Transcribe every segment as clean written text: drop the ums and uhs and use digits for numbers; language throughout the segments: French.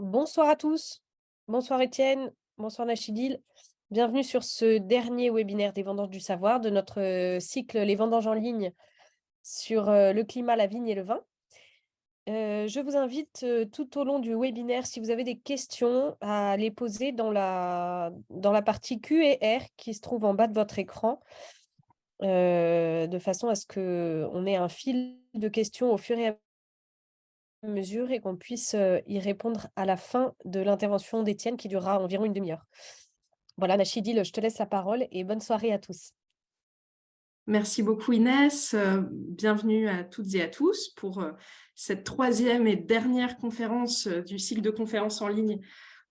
Bonsoir à tous. Bonsoir Étienne, bonsoir Nachidil. Bienvenue sur ce dernier webinaire des vendanges du savoir de notre cycle Les vendanges en ligne sur le climat, la vigne et le vin. Je vous invite tout au long du webinaire, si vous avez des questions, à les poser dans la partie Q et R qui se trouve en bas de votre écran, de façon à ce qu'on ait un fil de questions au fur et à mesure et qu'on puisse y répondre à la fin de l'intervention d'Étienne qui durera environ une demi-heure. Voilà, Nachidil, je te laisse la parole et bonne soirée à tous. Merci beaucoup Inès, bienvenue à toutes et à tous pour cette troisième et dernière conférence du cycle de conférences en ligne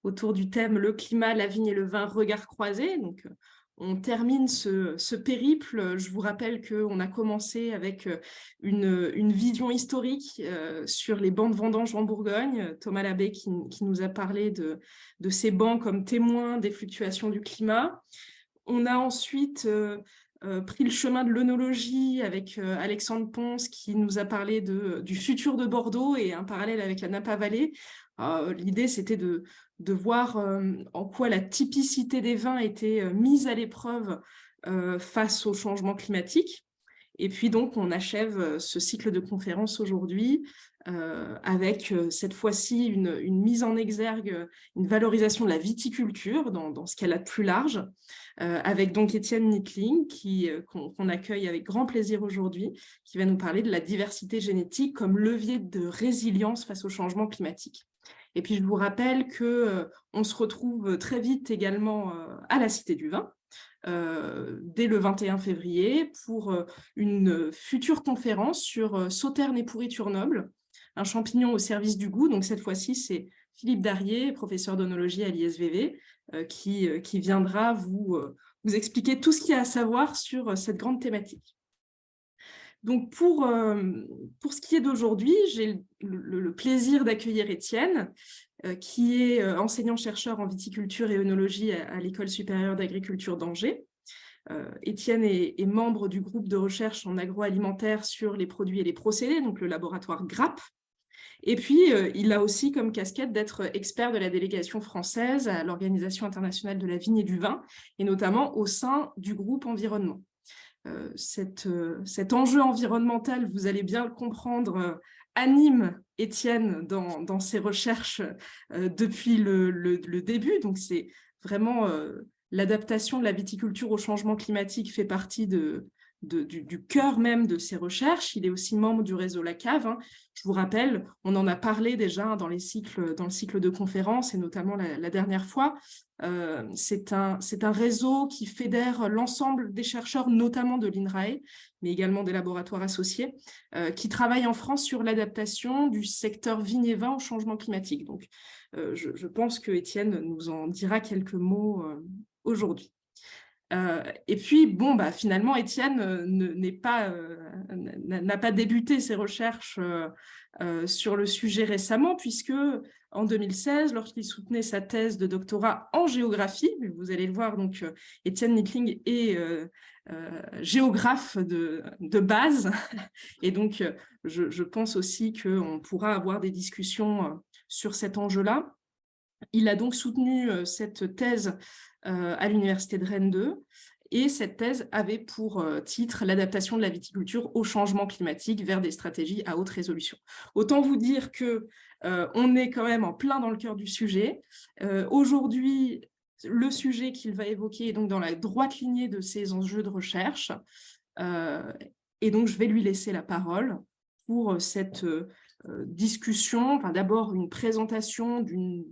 autour du thème Le climat, la vigne et le vin, regard croisé. Donc, on termine ce périple. Je vous rappelle qu'on a commencé avec une vision historique sur les bancs de vendanges en Bourgogne. Thomas Labbé qui nous a parlé de ces bancs comme témoins des fluctuations du climat. On a ensuite pris le chemin de l'œnologie avec Alexandre Ponce qui nous a parlé du futur de Bordeaux et un parallèle avec la Napa Valley. L'idée, c'était de voir en quoi la typicité des vins était mise à l'épreuve face au changement climatique. Et puis donc, on achève ce cycle de conférences aujourd'hui avec cette fois-ci une mise en exergue, une valorisation de la viticulture dans ce qu'elle a de plus large, avec donc Étienne Nittling, qu'on accueille avec grand plaisir aujourd'hui, qui va nous parler de la diversité génétique comme levier de résilience face au changement climatique. Et puis, je vous rappelle qu'on se retrouve très vite également à la Cité du Vin, dès le 21 février, pour une future conférence sur Sauterne et pourriture noble, un champignon au service du goût. Donc, cette fois-ci, c'est Philippe Darier, professeur d'œnologie à l'ISVV, qui viendra vous expliquer tout ce qu'il y a à savoir sur cette grande thématique. Donc, pour ce qui est d'aujourd'hui, j'ai le plaisir d'accueillir Étienne, qui est enseignant-chercheur en viticulture et œnologie à l'École supérieure d'agriculture d'Angers. Étienne est membre du groupe de recherche en agroalimentaire sur les produits et les procédés, donc le laboratoire GRAP. Et puis, il a aussi comme casquette d'être expert de la délégation française à l'Organisation internationale de la vigne et du vin, et notamment au sein du groupe environnement. Cet enjeu environnemental, vous allez bien le comprendre, anime Étienne dans ses recherches depuis le début. Donc, c'est vraiment l'adaptation de la viticulture au changement climatique fait partie du cœur même de ses recherches. Il est aussi membre du réseau La Cave. Je vous rappelle, on en a parlé déjà dans le cycle de conférences et notamment la dernière fois. C'est un réseau qui fédère l'ensemble des chercheurs, notamment de l'INRAE, mais également des laboratoires associés, qui travaillent en France sur l'adaptation du secteur vigne et vin au changement climatique. Donc, je pense que Étienne nous en dira quelques mots aujourd'hui. Et puis, bon, finalement, Étienne n'a pas débuté ses recherches sur le sujet récemment, puisque en 2016, lorsqu'il soutenait sa thèse de doctorat en géographie, vous allez le voir, donc Étienne Nittling est géographe de base, et donc je pense aussi qu'on pourra avoir des discussions sur cet enjeu-là. Il a donc soutenu cette thèse à l'université de Rennes 2, et cette thèse avait pour titre l'adaptation de la viticulture au changement climatique vers des stratégies à haute résolution. Autant vous dire que on est quand même en plein dans le cœur du sujet. Aujourd'hui, le sujet qu'il va évoquer est donc dans la droite lignée de ses enjeux de recherche. Et donc, je vais lui laisser la parole pour cette discussion, d'abord une présentation d'une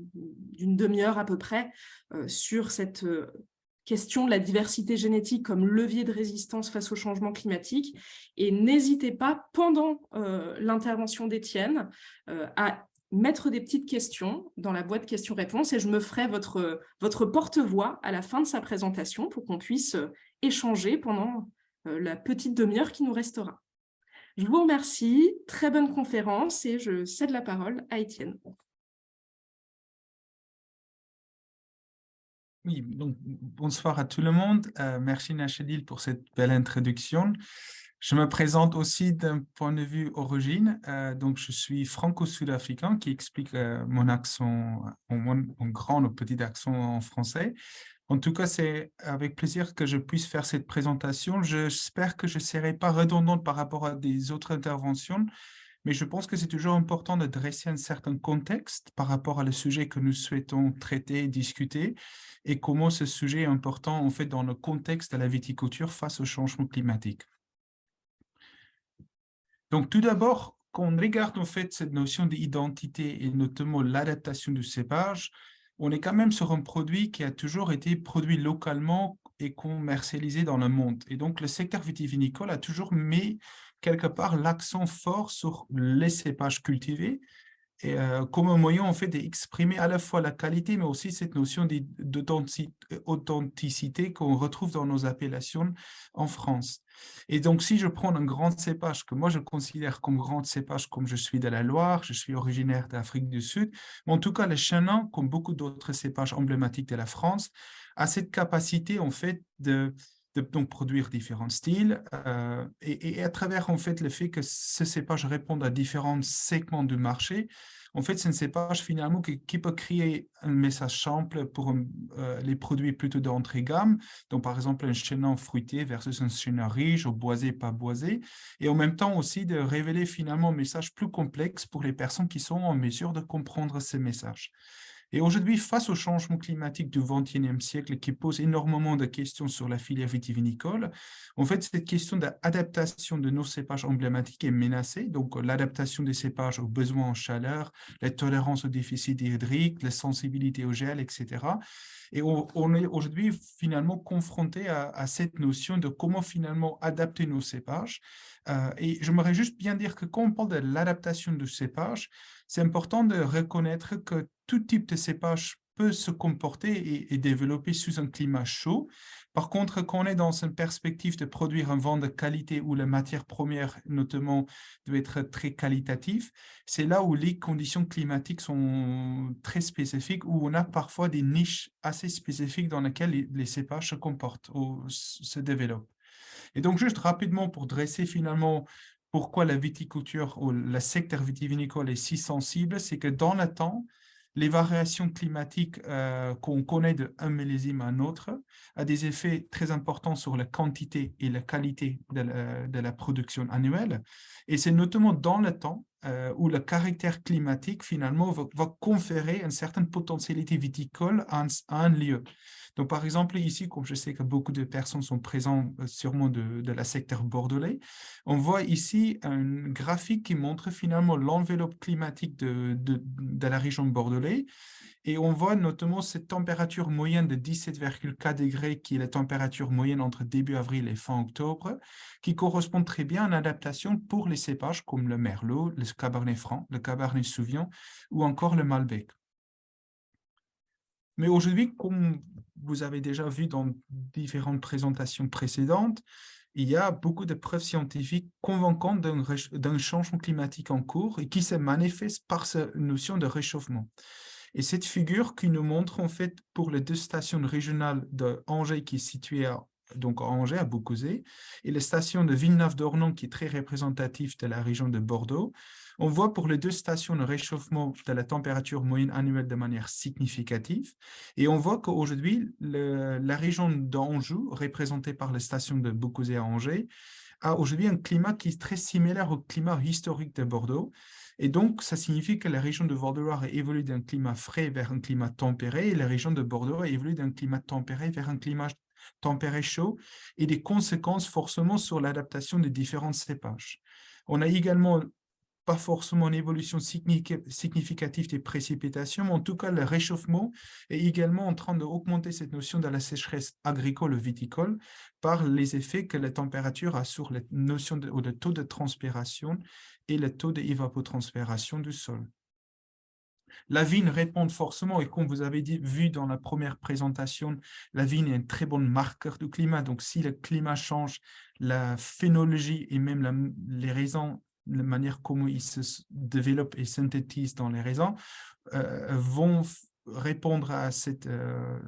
demi-heure à peu près sur cette question de la diversité génétique comme levier de résistance face au changement climatique. Et n'hésitez pas, pendant l'intervention d'Étienne, à mettre des petites questions dans la boîte questions-réponses, et je me ferai votre porte-voix à la fin de sa présentation pour qu'on puisse échanger pendant la petite demi-heure qui nous restera. Je vous remercie, très bonne conférence, et je cède la parole à Étienne. Oui, donc bonsoir à tout le monde. Merci Nachidil pour cette belle introduction. Je me présente aussi d'un point de vue origine. Donc, je suis franco-sud-africain qui explique mon accent, mon grand ou petit accent en français. En tout cas, c'est avec plaisir que je puisse faire cette présentation. J'espère que je ne serai pas redondante par rapport à des autres interventions, mais je pense que c'est toujours important de dresser un certain contexte par rapport à le sujet que nous souhaitons traiter et discuter et comment ce sujet est important en fait dans le contexte de la viticulture face au changement climatique. Donc, tout d'abord, quand on regarde en fait cette notion d'identité et notamment l'adaptation du cépage, on est quand même sur un produit qui a toujours été produit localement et commercialisé dans le monde. Et donc, le secteur vitivinicole a toujours mis quelque part l'accent fort sur les cépages cultivés et, comme un moyen en fait d'exprimer à la fois la qualité, mais aussi cette notion d'authenticité qu'on retrouve dans nos appellations en France. Et donc, si je prends un grand cépage que moi je considère comme grand cépage, comme je suis de la Loire, je suis originaire d'Afrique du Sud, mais en tout cas, le Chenin, comme beaucoup d'autres cépages emblématiques de la France, a cette capacité en fait de donc produire différents styles et à travers en fait le fait que ce cépage réponde à différents segments du marché, en fait c'est un cépage finalement qui peut créer un message simple pour les produits plutôt d'entrée gamme, donc par exemple un chenin fruité versus un chenin riche ou boisé pas boisé, et en même temps aussi de révéler finalement un message plus complexe pour les personnes qui sont en mesure de comprendre ces messages. Et aujourd'hui, face au changement climatique du XXIe siècle qui pose énormément de questions sur la filière vitivinicole, en fait, cette question d'adaptation de nos cépages emblématiques est menacée. Donc, l'adaptation des cépages aux besoins en chaleur, la tolérance au déficit hydrique, la sensibilité au gel, etc. Et on est aujourd'hui finalement confronté à cette notion de comment finalement adapter nos cépages. Et j'aimerais juste bien dire que quand on parle de l'adaptation du cépage, c'est important de reconnaître que tout type de cépage peut se comporter et développer sous un climat chaud. Par contre, quand on est dans une perspective de produire un vin de qualité où la matière première, notamment, doit être très qualitative, c'est là où les conditions climatiques sont très spécifiques, où on a parfois des niches assez spécifiques dans lesquelles les cépages se comportent ou se développent. Et donc, juste rapidement pour dresser finalement pourquoi la viticulture ou le secteur vitivinicole est si sensible, c'est que dans le temps, les variations climatiques qu'on connaît d'un millésime à un autre a des effets très importants sur la quantité et la qualité de la production annuelle. Et c'est notamment dans le temps où le caractère climatique finalement va conférer une certaine potentialité viticole à un lieu. Donc, par exemple, ici, comme je sais que beaucoup de personnes sont présentes sûrement de la secteur bordelais, on voit ici un graphique qui montre finalement l'enveloppe climatique de la région bordelais. Et on voit notamment cette température moyenne de 17,4 degrés, qui est la température moyenne entre début avril et fin octobre, qui correspond très bien à une adaptation pour les cépages comme le Merlot, le Cabernet Franc, le Cabernet Sauvignon ou encore le Malbec. Mais aujourd'hui, comme vous avez déjà vu dans différentes présentations précédentes, il y a beaucoup de preuves scientifiques convaincantes d'un changement climatique en cours et qui se manifeste par cette notion de réchauffement. Et cette figure qui nous montre en fait pour les deux stations régionales de Angers qui est située donc à Angers, à Beaucausé, et la station de Villeneuve-d'Ornon qui est très représentative de la région de Bordeaux, on voit pour les deux stations le réchauffement de la température moyenne annuelle de manière significative. Et on voit qu'aujourd'hui, la région d'Anjou, représentée par la station de Beaucausé à Angers, a aujourd'hui un climat qui est très similaire au climat historique de Bordeaux. Et donc, ça signifie que la région de Bordeaux-Loire a évolué d'un climat frais vers un climat tempéré et la région de Bordeaux a évolué d'un climat tempéré vers un climat tempéré chaud et des conséquences forcément sur l'adaptation des différents cépages. On a également pas forcément une évolution significative des précipitations, mais en tout cas, le réchauffement est également en train d'augmenter cette notion de la sécheresse agricole ou viticole par les effets que la température a sur la notion ou le taux de transpiration et le taux d'évapotranspiration du sol. La vigne répond forcément, et comme vous avez vu dans la première présentation, la vigne est un très bon marqueur du climat. Donc, si le climat change, la phénologie et même les raisins, la manière comment ils se développent et synthétisent dans les raisins, vont répondre à cette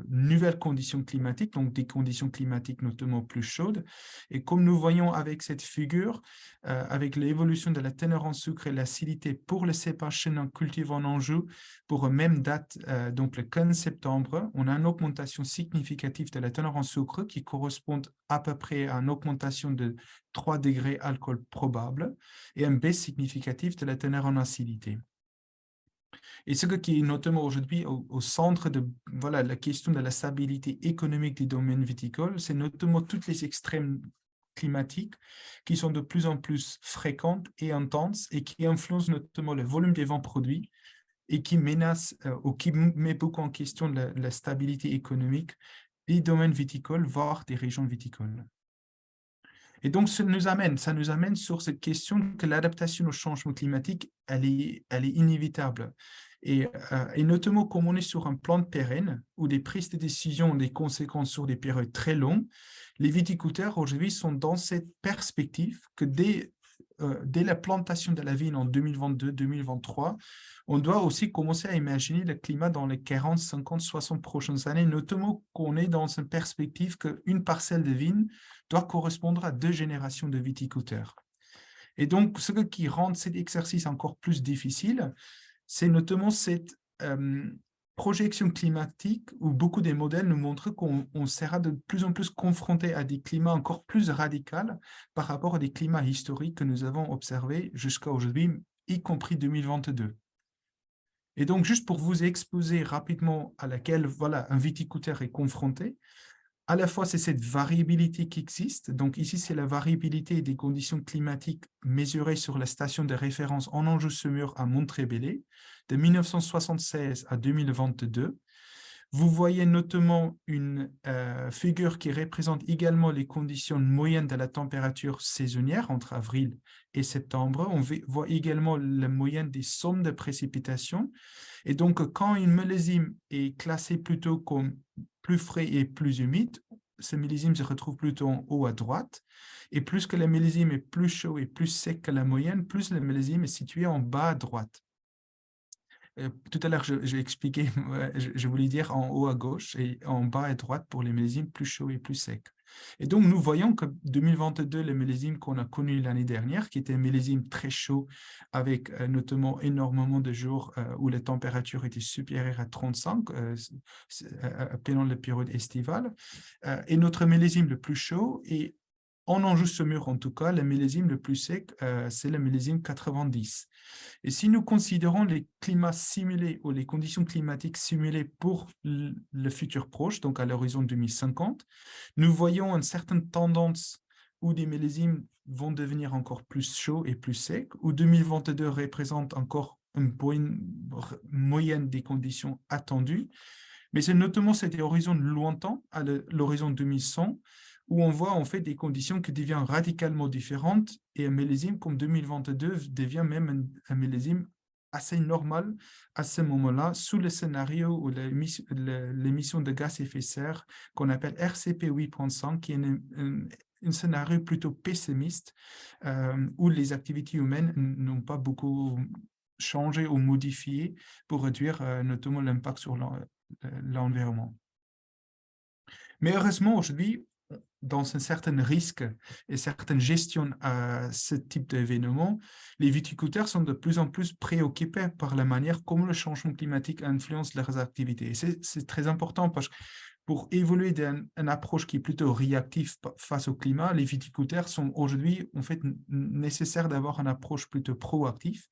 nouvelle condition climatique, donc des conditions climatiques notamment plus chaudes. Et comme nous voyons avec cette figure, avec l'évolution de la teneur en sucre et l'acidité pour le cépage chenin cultivé en Anjou, pour une même date, donc le 15 septembre, on a une augmentation significative de la teneur en sucre qui correspond à peu près à une augmentation de 3 degrés alcool probable et une baisse significative de la teneur en acidité. Et ce qui est notamment aujourd'hui au centre de la question de la stabilité économique des domaines viticoles, c'est notamment toutes les extrêmes climatiques qui sont de plus en plus fréquentes et intenses et qui influencent notamment le volume des vents produits et qui menacent ou qui met beaucoup en question la stabilité économique des domaines viticoles, voire des régions viticoles. Et donc, ça nous amène sur cette question que l'adaptation au changement climatique, elle est inévitable. Et notamment, comme on est sur un plan de pérenne, où des prises de décision ont des conséquences sur des périodes très longues, les viticulteurs aujourd'hui sont dans cette perspective que dès la plantation de la vigne en 2022-2023, on doit aussi commencer à imaginer le climat dans les 40, 50, 60 prochaines années, notamment qu'on est dans une perspective qu'une parcelle de vigne doit correspondre à 2 générations de viticulteurs. Et donc, ce qui rend cet exercice encore plus difficile, c'est notamment cette projection climatique où beaucoup des modèles nous montrent qu'on sera de plus en plus confronté à des climats encore plus radicaux par rapport à des climats historiques que nous avons observés jusqu'à aujourd'hui, y compris 2022. Et donc, juste pour vous exposer rapidement à laquelle un viticulteur est confronté, à la fois, c'est cette variabilité qui existe. Donc ici, c'est la variabilité des conditions climatiques mesurées sur la station de référence en Anjou-Saumur à Montrébellé de 1976 à 2022. Vous voyez notamment une figure qui représente également les conditions moyennes de la température saisonnière entre avril et septembre. On voit également la moyenne des sommes de précipitations. Et donc, quand une millésime est classée plutôt comme plus frais et plus humide, ce millésime se retrouve plutôt en haut à droite. Et plus que le millésime est plus chaud et plus sec que la moyenne, plus le millésime est situé en bas à droite. Tout à l'heure, j'ai expliqué, je voulais dire en haut à gauche et en bas à droite pour les millésimes plus chauds et plus secs. Et donc, nous voyons que 2022, le millésime qu'on a connu l'année dernière, qui était un millésime très chaud, avec notamment énormément de jours où les températures étaient supérieures à 35 pendant la période estivale, est notre millésime le plus chaud. Et en Anjou-Saumur, en tout cas, le millésime le plus sec, c'est le millésime 90. Et si nous considérons les climats simulés ou les conditions climatiques simulées pour le futur proche, donc à l'horizon 2050, nous voyons une certaine tendance où des millésimes vont devenir encore plus chauds et plus secs, où 2022 représente encore une bonne moyenne des conditions attendues. Mais c'est notamment cet horizon lointain, à l'horizon 2100, où on voit en fait des conditions qui deviennent radicalement différentes et un millésime comme 2022 devient même un millésime assez normal à ce moment-là, sous le scénario où l'émission de gaz à effet de serre qu'on appelle RCP 8.5, qui est un scénario plutôt pessimiste, où les activités humaines n'ont pas beaucoup changé ou modifié pour réduire notamment l'impact sur l'environnement. Mais heureusement, aujourd'hui, dans un certain risque et certaine gestion à ce type d'événement, les viticulteurs sont de plus en plus préoccupés par la manière comment le changement climatique influence leurs activités. Et c'est très important parce que pour évoluer d'une approche qui est plutôt réactive face au climat, les viticulteurs sont aujourd'hui en fait nécessaires d'avoir une approche plutôt proactive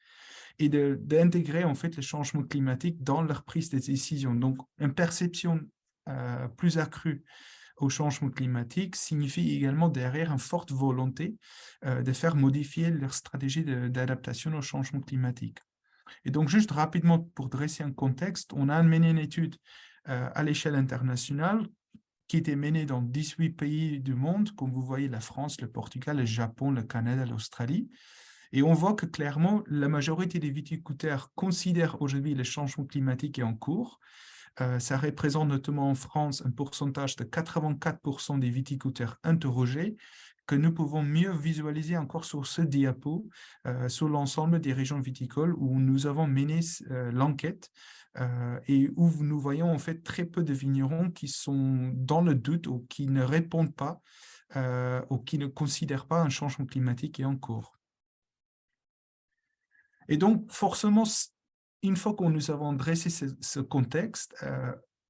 et d'intégrer en fait le changement climatique dans leur prise de décision. Donc, une perception plus accrue au changement climatique signifie également derrière une forte volonté de faire modifier leur stratégie d'adaptation au changement climatique. Et donc, juste rapidement, pour dresser un contexte, on a mené une étude à l'échelle internationale qui était menée dans 18 pays du monde, comme vous voyez la France, le Portugal, le Japon, le Canada, l'Australie. Et on voit que clairement, la majorité des viticulteurs considèrent aujourd'hui le changement climatique est en cours. Ça représente notamment en France un pourcentage de 84% des viticulteurs interrogés que nous pouvons mieux visualiser encore sur ce diapo, sur l'ensemble des régions viticoles où nous avons mené l'enquête et où nous voyons en fait très peu de vignerons qui sont dans le doute ou qui ne répondent pas ou qui ne considèrent pas un changement climatique est en cours. Et donc, forcément, une fois que nous avons dressé ce contexte,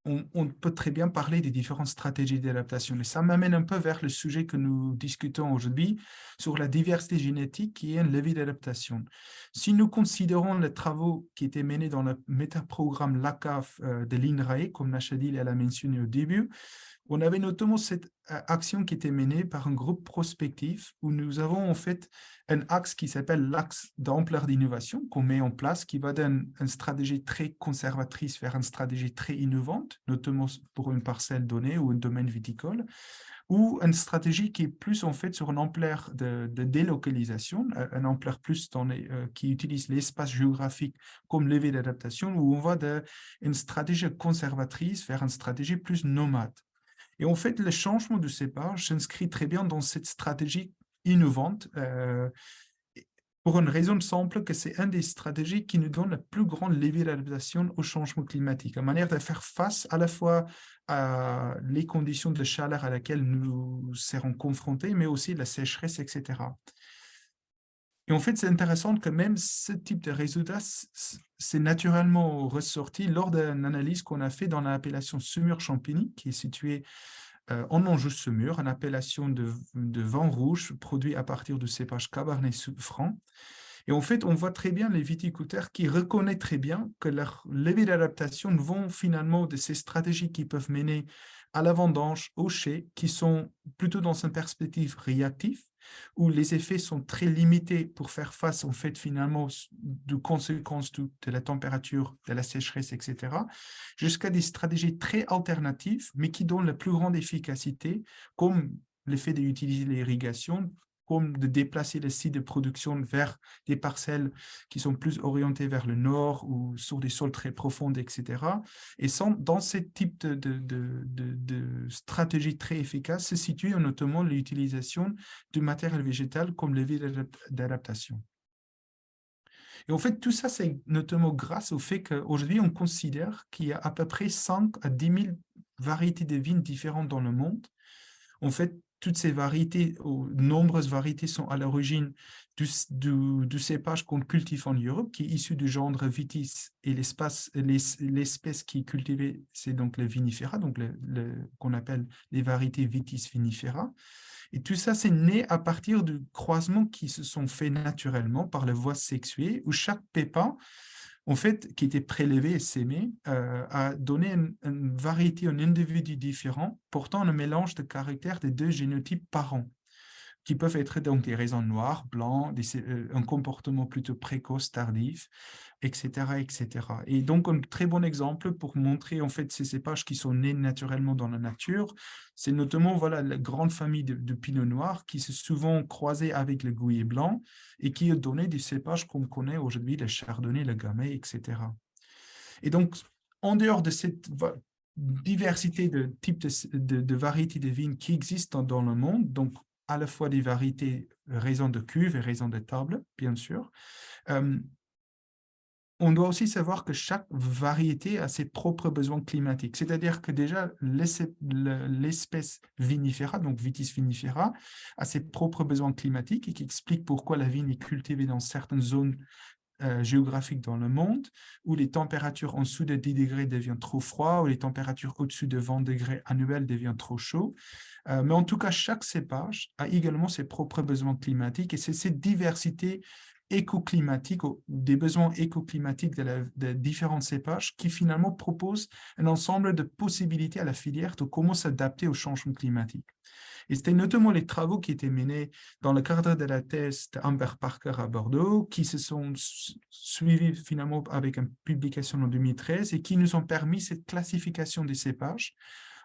on peut très bien parler des différentes stratégies d'adaptation. Et ça m'amène un peu vers le sujet que nous discutons aujourd'hui sur la diversité génétique qui est un levier d'adaptation. Si nous considérons les travaux qui étaient menés dans le métaprogramme LACAF de l'INRAE, comme Nachadil l'a mentionné au début, on avait notamment cette action qui était menée par un groupe prospectif où nous avons en fait un axe qui s'appelle l'axe d'ampleur d'innovation qu'on met en place, qui va d'une stratégie très conservatrice vers une stratégie très innovante, notamment pour une parcelle donnée ou un domaine viticole, ou une stratégie qui est plus en fait sur une ampleur de délocalisation, une ampleur plus qui utilise l'espace géographique comme levier d'adaptation, où on va d'une stratégie conservatrice vers une stratégie plus nomade. Et en fait, le changement de cépage s'inscrit très bien dans cette stratégie innovante pour une raison simple que c'est une des stratégies qui nous donne le plus grand levier d'adaptation au changement climatique, une manière de faire face à la fois à les conditions de chaleur à laquelle nous serons confrontés, mais aussi la sécheresse, etc. Et en fait, c'est intéressant que même ce type de résultat, c'est naturellement ressorti lors d'une analyse qu'on a fait dans l'appellation Semur-Champigny, qui est située en Anjou-Semur, une appellation de vin rouge produit à partir du cépage Cabernet Franc. Et en fait, on voit très bien les viticulteurs qui reconnaissent très bien que leurs leviers d'adaptation vont finalement de ces stratégies qui peuvent mener à la vendange, au chai, qui sont plutôt dans une perspective réactive, où les effets sont très limités pour faire face, en fait, finalement, aux conséquences de la température, de la sécheresse, etc., jusqu'à des stratégies très alternatives, mais qui donnent la plus grande efficacité, comme le fait d'utiliser l'irrigation, comme de déplacer les sites de production vers des parcelles qui sont plus orientées vers le nord ou sur des sols très profonds, etc. Et dans ce type de stratégie très efficace se situe notamment l'utilisation du matériel végétal comme levier d'adaptation. Et en fait, tout ça, c'est notamment grâce au fait qu'aujourd'hui, on considère qu'il y a à peu près 5 à 10 000 variétés de vignes différentes dans le monde. En fait, toutes ces variétés, ou nombreuses variétés, sont à l'origine du cépage qu'on cultive en Europe, qui est issu du genre Vitis, et l'espèce qui est cultivée, c'est donc le vinifera, donc qu'on appelle les variétés Vitis vinifera. Et tout ça, c'est né à partir de croisements qui se sont faits naturellement par la voie sexuée, où chaque pépin, en fait, qui était prélevé et sémé, a donné une variété, un individu différent, portant un mélange de caractères des deux génotypes parents, qui peuvent être donc des raisins noirs, blancs, un comportement plutôt précoce, tardif, etc., etc. Et donc, un très bon exemple pour montrer en fait ces cépages qui sont nés naturellement dans la nature, c'est notamment voilà, la grande famille de Pinot Noir qui s'est souvent croisée avec le Gouais blanc et qui a donné des cépages qu'on connaît aujourd'hui, le Chardonnay, le Gamay, etc. Et donc, en dehors de cette diversité de types de variétés de vignes qui existent dans le monde, donc à la fois des variétés raisins de cuve et raisins de table, bien sûr. On doit aussi savoir que chaque variété a ses propres besoins climatiques. C'est-à-dire que déjà, l'espèce vinifera, donc Vitis vinifera, a ses propres besoins climatiques et qui explique pourquoi la vigne est cultivée dans certaines zones géographiques dans le monde, où les températures en dessous de 10 degrés deviennent trop froides, ou les températures au-dessus de 20 degrés annuels deviennent trop chaudes. Mais en tout cas, chaque cépage a également ses propres besoins climatiques et c'est cette diversité écoclimatique ou des besoins écoclimatiques de différents cépages qui finalement proposent un ensemble de possibilités à la filière de comment s'adapter au changement climatique. Et c'était notamment les travaux qui étaient menés dans le cadre de la thèse d'Amber Parker à Bordeaux, qui se sont suivis finalement avec une publication en 2013 et qui nous ont permis cette classification des cépages,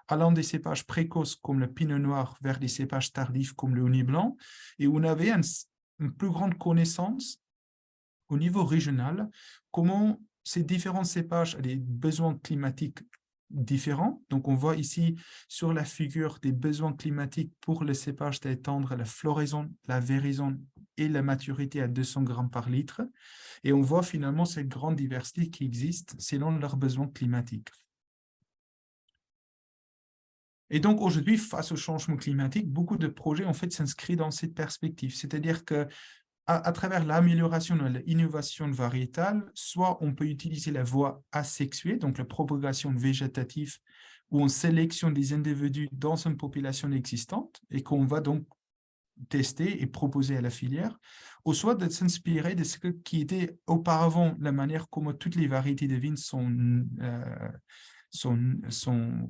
allant des cépages précoces comme le pinot noir vers des cépages tardifs comme le honey blanc, et où on avait une plus grande connaissance au niveau régional, comment ces différents cépages, les besoins climatiques différents. Donc, on voit ici sur la figure des besoins climatiques pour le cépage d'étendre la floraison, la véraison et la maturité à 200 grammes par litre. Et on voit finalement cette grande diversité qui existe selon leurs besoins climatiques. Et donc, aujourd'hui, face au changement climatique, beaucoup de projets, en fait, s'inscrivent dans cette perspective. C'est-à-dire que à travers l'amélioration de l'innovation variétale, soit on peut utiliser la voie asexuée, donc la propagation végétative, où on sélectionne des individus dans une population existante et qu'on va donc tester et proposer à la filière, ou soit de s'inspirer de ce qui était auparavant la manière comment toutes les variétés de vignes sont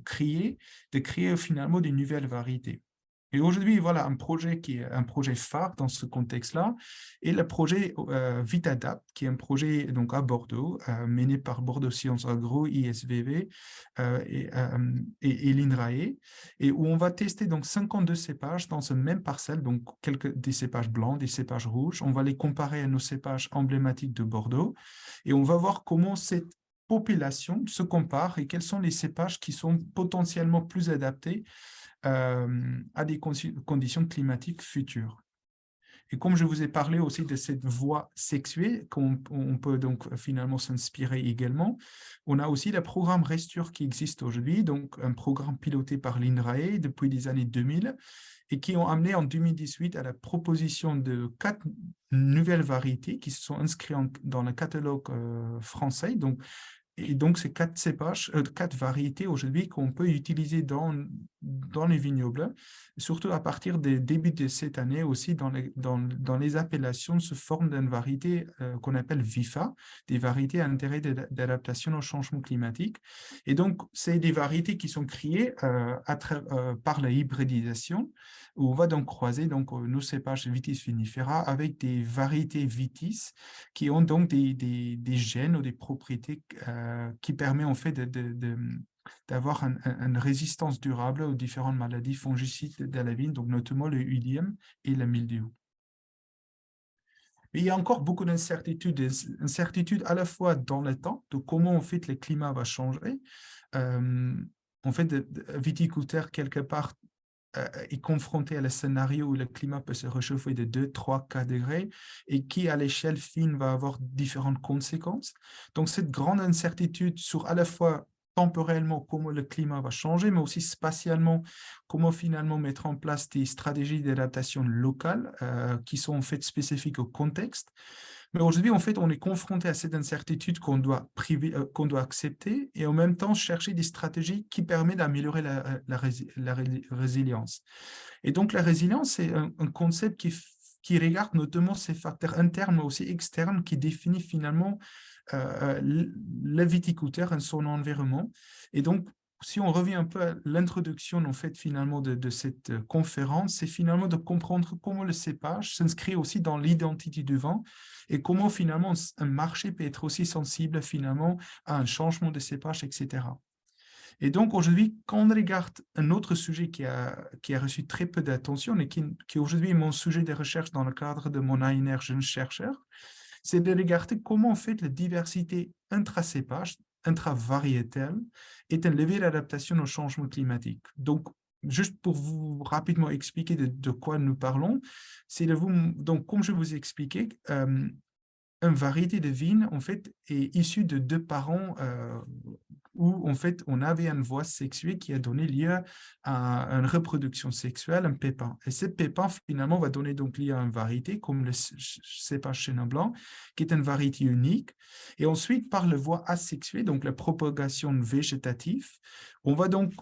créées, de créer finalement des nouvelles variétés. Et aujourd'hui, voilà un projet qui est un projet phare dans ce contexte-là, et le projet VitaDapt, qui est un projet donc à Bordeaux, mené par Bordeaux Sciences Agro, ISVV et l'INRAE, et où on va tester donc 52 cépages dans une même parcelle, donc des cépages blancs, des cépages rouges. On va les comparer à nos cépages emblématiques de Bordeaux, et on va voir comment cette population se compare et quels sont les cépages qui sont potentiellement plus adaptés à des conditions climatiques futures. Et comme je vous ai parlé aussi de cette voie sexuée, qu'on peut donc finalement s'inspirer également, on a aussi le programme Resture qui existe aujourd'hui, donc un programme piloté par l'INRAE depuis les années 2000 et qui ont amené en 2018 à la proposition de 4 nouvelles variétés qui se sont inscrites dans le catalogue français. Et donc, c'est 4 cépages, 4 variétés aujourd'hui qu'on peut utiliser dans les vignobles, surtout à partir des débuts de cette année aussi dans les appellations sous forme d'une variété qu'on appelle VIFA, des variétés à intérêt d'adaptation au changement climatique. Et donc, c'est des variétés qui sont créées par la hybridisation, où on va donc croiser nos cépages Vitis vinifera avec des variétés Vitis qui ont donc des gènes ou des propriétés qui permettent en fait d'avoir une résistance durable aux différentes maladies fongicides de la vigne, donc notamment le UDM et le mildiou. Mais il y a encore beaucoup d'incertitudes à la fois dans le temps, de comment en fait le climat va changer. En fait, le viticulteur, quelque part, est confronté à le scénario où le climat peut se réchauffer de 2, 3, 4 degrés et qui, à l'échelle fine, va avoir différentes conséquences. Donc, cette grande incertitude sur à la fois temporellement comment le climat va changer, mais aussi spatialement, comment finalement mettre en place des stratégies d'adaptation locales qui sont en fait spécifiques au contexte. Mais aujourd'hui, en fait, on est confronté à cette incertitude qu'on doit accepter et en même temps chercher des stratégies qui permettent d'améliorer la résilience. Et donc, la résilience, c'est un concept qui regarde notamment ces facteurs internes, mais aussi externes, qui définissent finalement le viticulteur et son environnement. Et donc, si on revient un peu à l'introduction en fait finalement de cette conférence, c'est finalement de comprendre comment le cépage s'inscrit aussi dans l'identité du vin et comment finalement un marché peut être aussi sensible finalement à un changement de cépage, etc. Et donc aujourd'hui, quand on regarde un autre sujet qui a reçu très peu d'attention et qui aujourd'hui est mon sujet de recherche dans le cadre de mon ANR jeune chercheur, c'est de regarder comment en fait la diversité intracépage, intravariétale, est un levier d'adaptation au changement climatique. Donc, juste pour vous rapidement expliquer de quoi nous parlons, donc comme je vous ai expliqué, une variété de vigne en fait est issue de 2 parents où en fait on avait une voie sexuée qui a donné lieu à une reproduction sexuelle, un pépin. Et ce pépin finalement va donner donc lieu à une variété comme le cépage Chenin Blanc, qui est une variété unique. Et ensuite par la voie asexuée, donc la propagation végétative, on va donc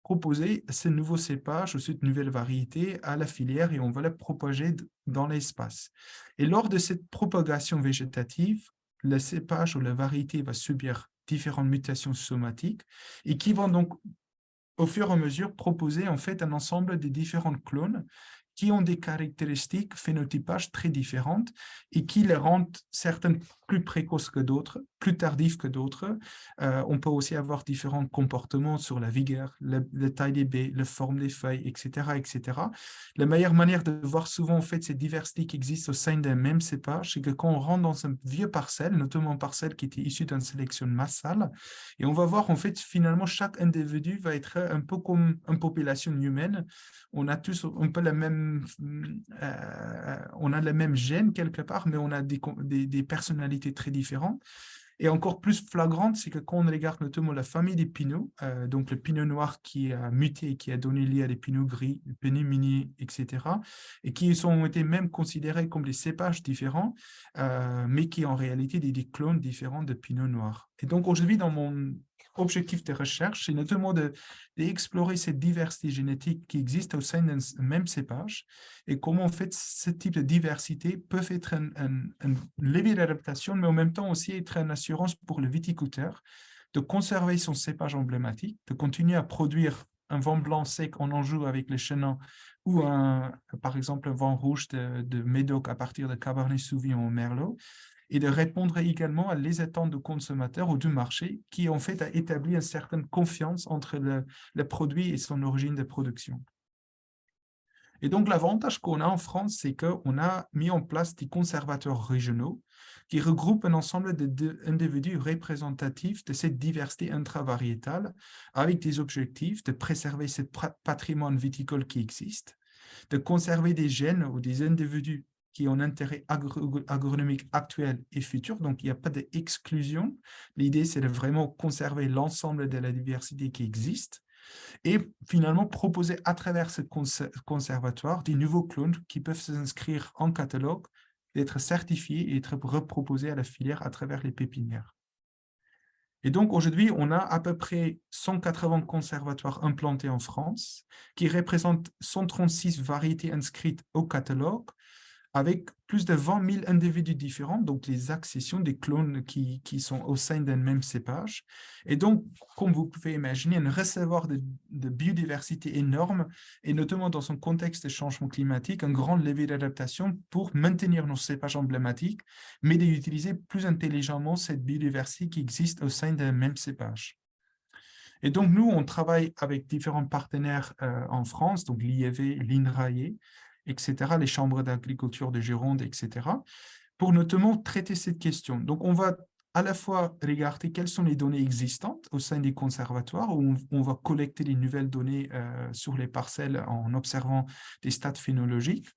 proposer ce nouveau cépage ou cette nouvelle variété à la filière et on va la propager dans l'espace. Et lors de cette propagation végétative, le cépage ou la variété va subir différentes mutations somatiques et qui vont donc au fur et à mesure proposer en fait un ensemble de différents clones qui ont des caractéristiques phénotypage très différentes et qui les rendent certaines plus précoces que d'autres, plus tardives que d'autres. On peut aussi avoir différents comportements sur la vigueur, la taille des baies, la forme des feuilles, etc., etc. La meilleure manière de voir souvent en fait ces diversités qui existent au sein d'un même cépage, c'est que quand on rentre dans un vieux parcelle, notamment un parcelle qui était issu d'une sélection massale, et on va voir en fait finalement chaque individu va être un peu comme une population humaine. On a tous un peu la même, on a les mêmes gènes quelque part, mais on a des personnalités très différentes. Et encore plus flagrante, c'est que quand on regarde notamment la famille des pinots, donc le pinot noir qui a muté et qui a donné lieu à des pinots gris, des pinots miniers, etc., et qui ont été même considérés comme des cépages différents, mais qui en réalité des clones différents de pinot noir. Et donc aujourd'hui, dans mon objectif de recherche, c'est notamment d'explorer cette diversité génétique qui existe au sein d'un même cépage et comment en fait ce type de diversité peut être un levier d'adaptation, mais en même temps aussi être une assurance pour le viticulteur de conserver son cépage emblématique, de continuer à produire un vin blanc sec en Anjou avec les Chenans ou par exemple un vin rouge de Médoc à partir de Cabernet Sauvignon ou Merlot, et de répondre également à les attentes du consommateur ou du marché qui en fait a établi une certaine confiance entre le produit et son origine de production. Et donc l'avantage qu'on a en France, c'est qu'on a mis en place des conservateurs régionaux qui regroupent un ensemble d'individus représentatifs de cette diversité intravariétale avec des objectifs de préserver ce patrimoine viticole qui existe, de conserver des gènes ou des individus qui ont un intérêt agronomique actuel et futur. Donc, il n'y a pas d'exclusion. L'idée, c'est de vraiment conserver l'ensemble de la diversité qui existe et finalement proposer à travers ce conservatoire des nouveaux clones qui peuvent s'inscrire en catalogue, être certifiés et être reproposés à la filière à travers les pépinières. Et donc, aujourd'hui, on a à peu près 180 conservatoires implantés en France qui représentent 136 variétés inscrites au catalogue avec plus de 20 000 individus différents, donc les accessions des clones qui sont au sein d'un même cépage. Et donc, comme vous pouvez imaginer, un réservoir de biodiversité énorme, et notamment dans un contexte de changement climatique, un grand levier d'adaptation pour maintenir nos cépages emblématiques, mais d'utiliser plus intelligemment cette biodiversité qui existe au sein d'un même cépage. Et donc, nous, on travaille avec différents partenaires en France, donc l'IEV, l'INRAE, etc., les chambres d'agriculture de Gironde, etc., pour notamment traiter cette question. Donc, on va à la fois regarder quelles sont les données existantes au sein des conservatoires, où on va collecter les nouvelles données sur les parcelles en observant des stats phénologiques.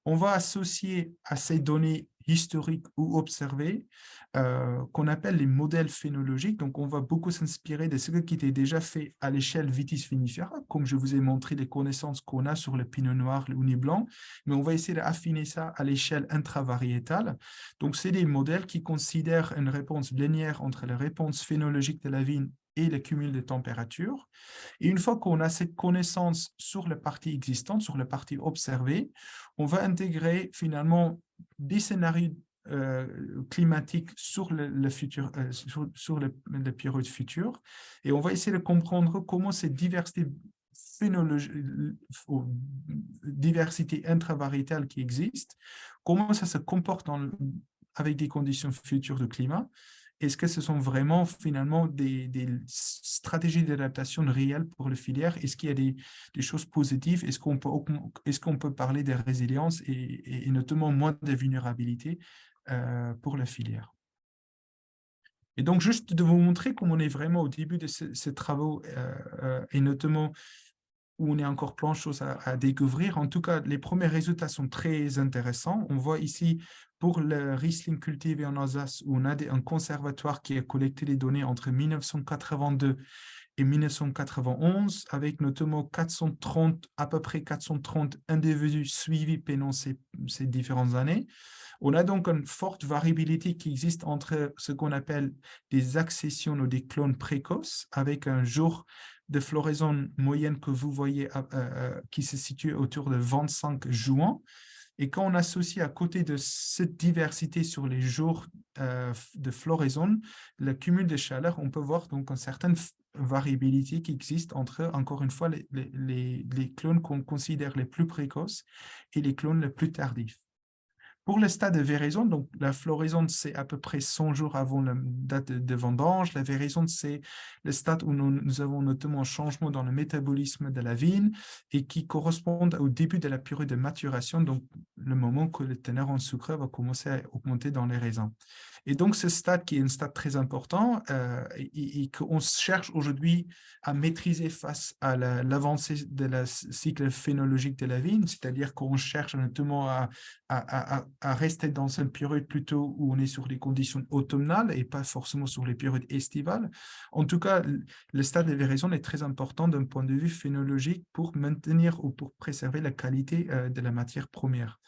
On va associer à ces données historiques ou observées qu'on appelle les modèles phénologiques. Donc, on va beaucoup s'inspirer de ce qui était déjà fait à l'échelle vitis vinifera, comme je vous ai montré les connaissances qu'on a sur le pinot noir, le hounis blanc, mais on va essayer d'affiner ça à l'échelle intravariétale. Donc, c'est des modèles qui considèrent une réponse linéaire entre la réponse phénologique de la vigne et le cumul de température. Et une fois qu'on a cette connaissance sur la partie existante, sur la partie observée, on va intégrer finalement des scénarios climatiques sur le futur, sur le période future, et on va essayer de comprendre comment cette diversité diversité intravariétale qui existe, comment ça se comporte avec des conditions futures de climat. Est-ce que ce sont vraiment finalement des stratégies d'adaptation réelles pour la filière? Est-ce qu'il y a des choses positives? Est-ce qu'on peut parler de résilience et notamment moins de vulnérabilité pour la filière? Et donc, juste de vous montrer comment on est vraiment au début de ces travaux et notamment où on est encore plein de choses à découvrir. En tout cas, les premiers résultats sont très intéressants. On voit ici, pour le Riesling cultivé en Alsace, où on a un conservatoire qui a collecté les données entre 1982 et 1991, avec notamment à peu près 430 individus suivis pendant ces différentes années. On a donc une forte variabilité qui existe entre ce qu'on appelle des accessions ou des clones précoces, avec un jour de floraison moyenne que vous voyez qui se situe autour de 25 juin. Et quand on associe à côté de cette diversité sur les jours de floraison, le cumul de chaleur, on peut voir donc une certaine variabilité qui existe entre, encore une fois, les clones qu'on considère les plus précoces et les clones les plus tardifs. Pour le stade de véraison, donc la floraison, c'est à peu près 100 jours avant la date de vendange. La véraison, c'est le stade où nous avons notamment un changement dans le métabolisme de la vigne et qui correspond au début de la période de maturation, donc le moment que le teneur en sucre va commencer à augmenter dans les raisins. Et donc, ce stade qui est un stade très important et qu'on cherche aujourd'hui à maîtriser face à l'avancée de la cycle phénologique de la vigne, c'est-à-dire qu'on cherche notamment à rester dans une période plutôt où on est sur les conditions automnales et pas forcément sur les périodes estivales. En tout cas, le stade de véraison est très important d'un point de vue phénologique pour maintenir ou pour préserver la qualité de la matière première.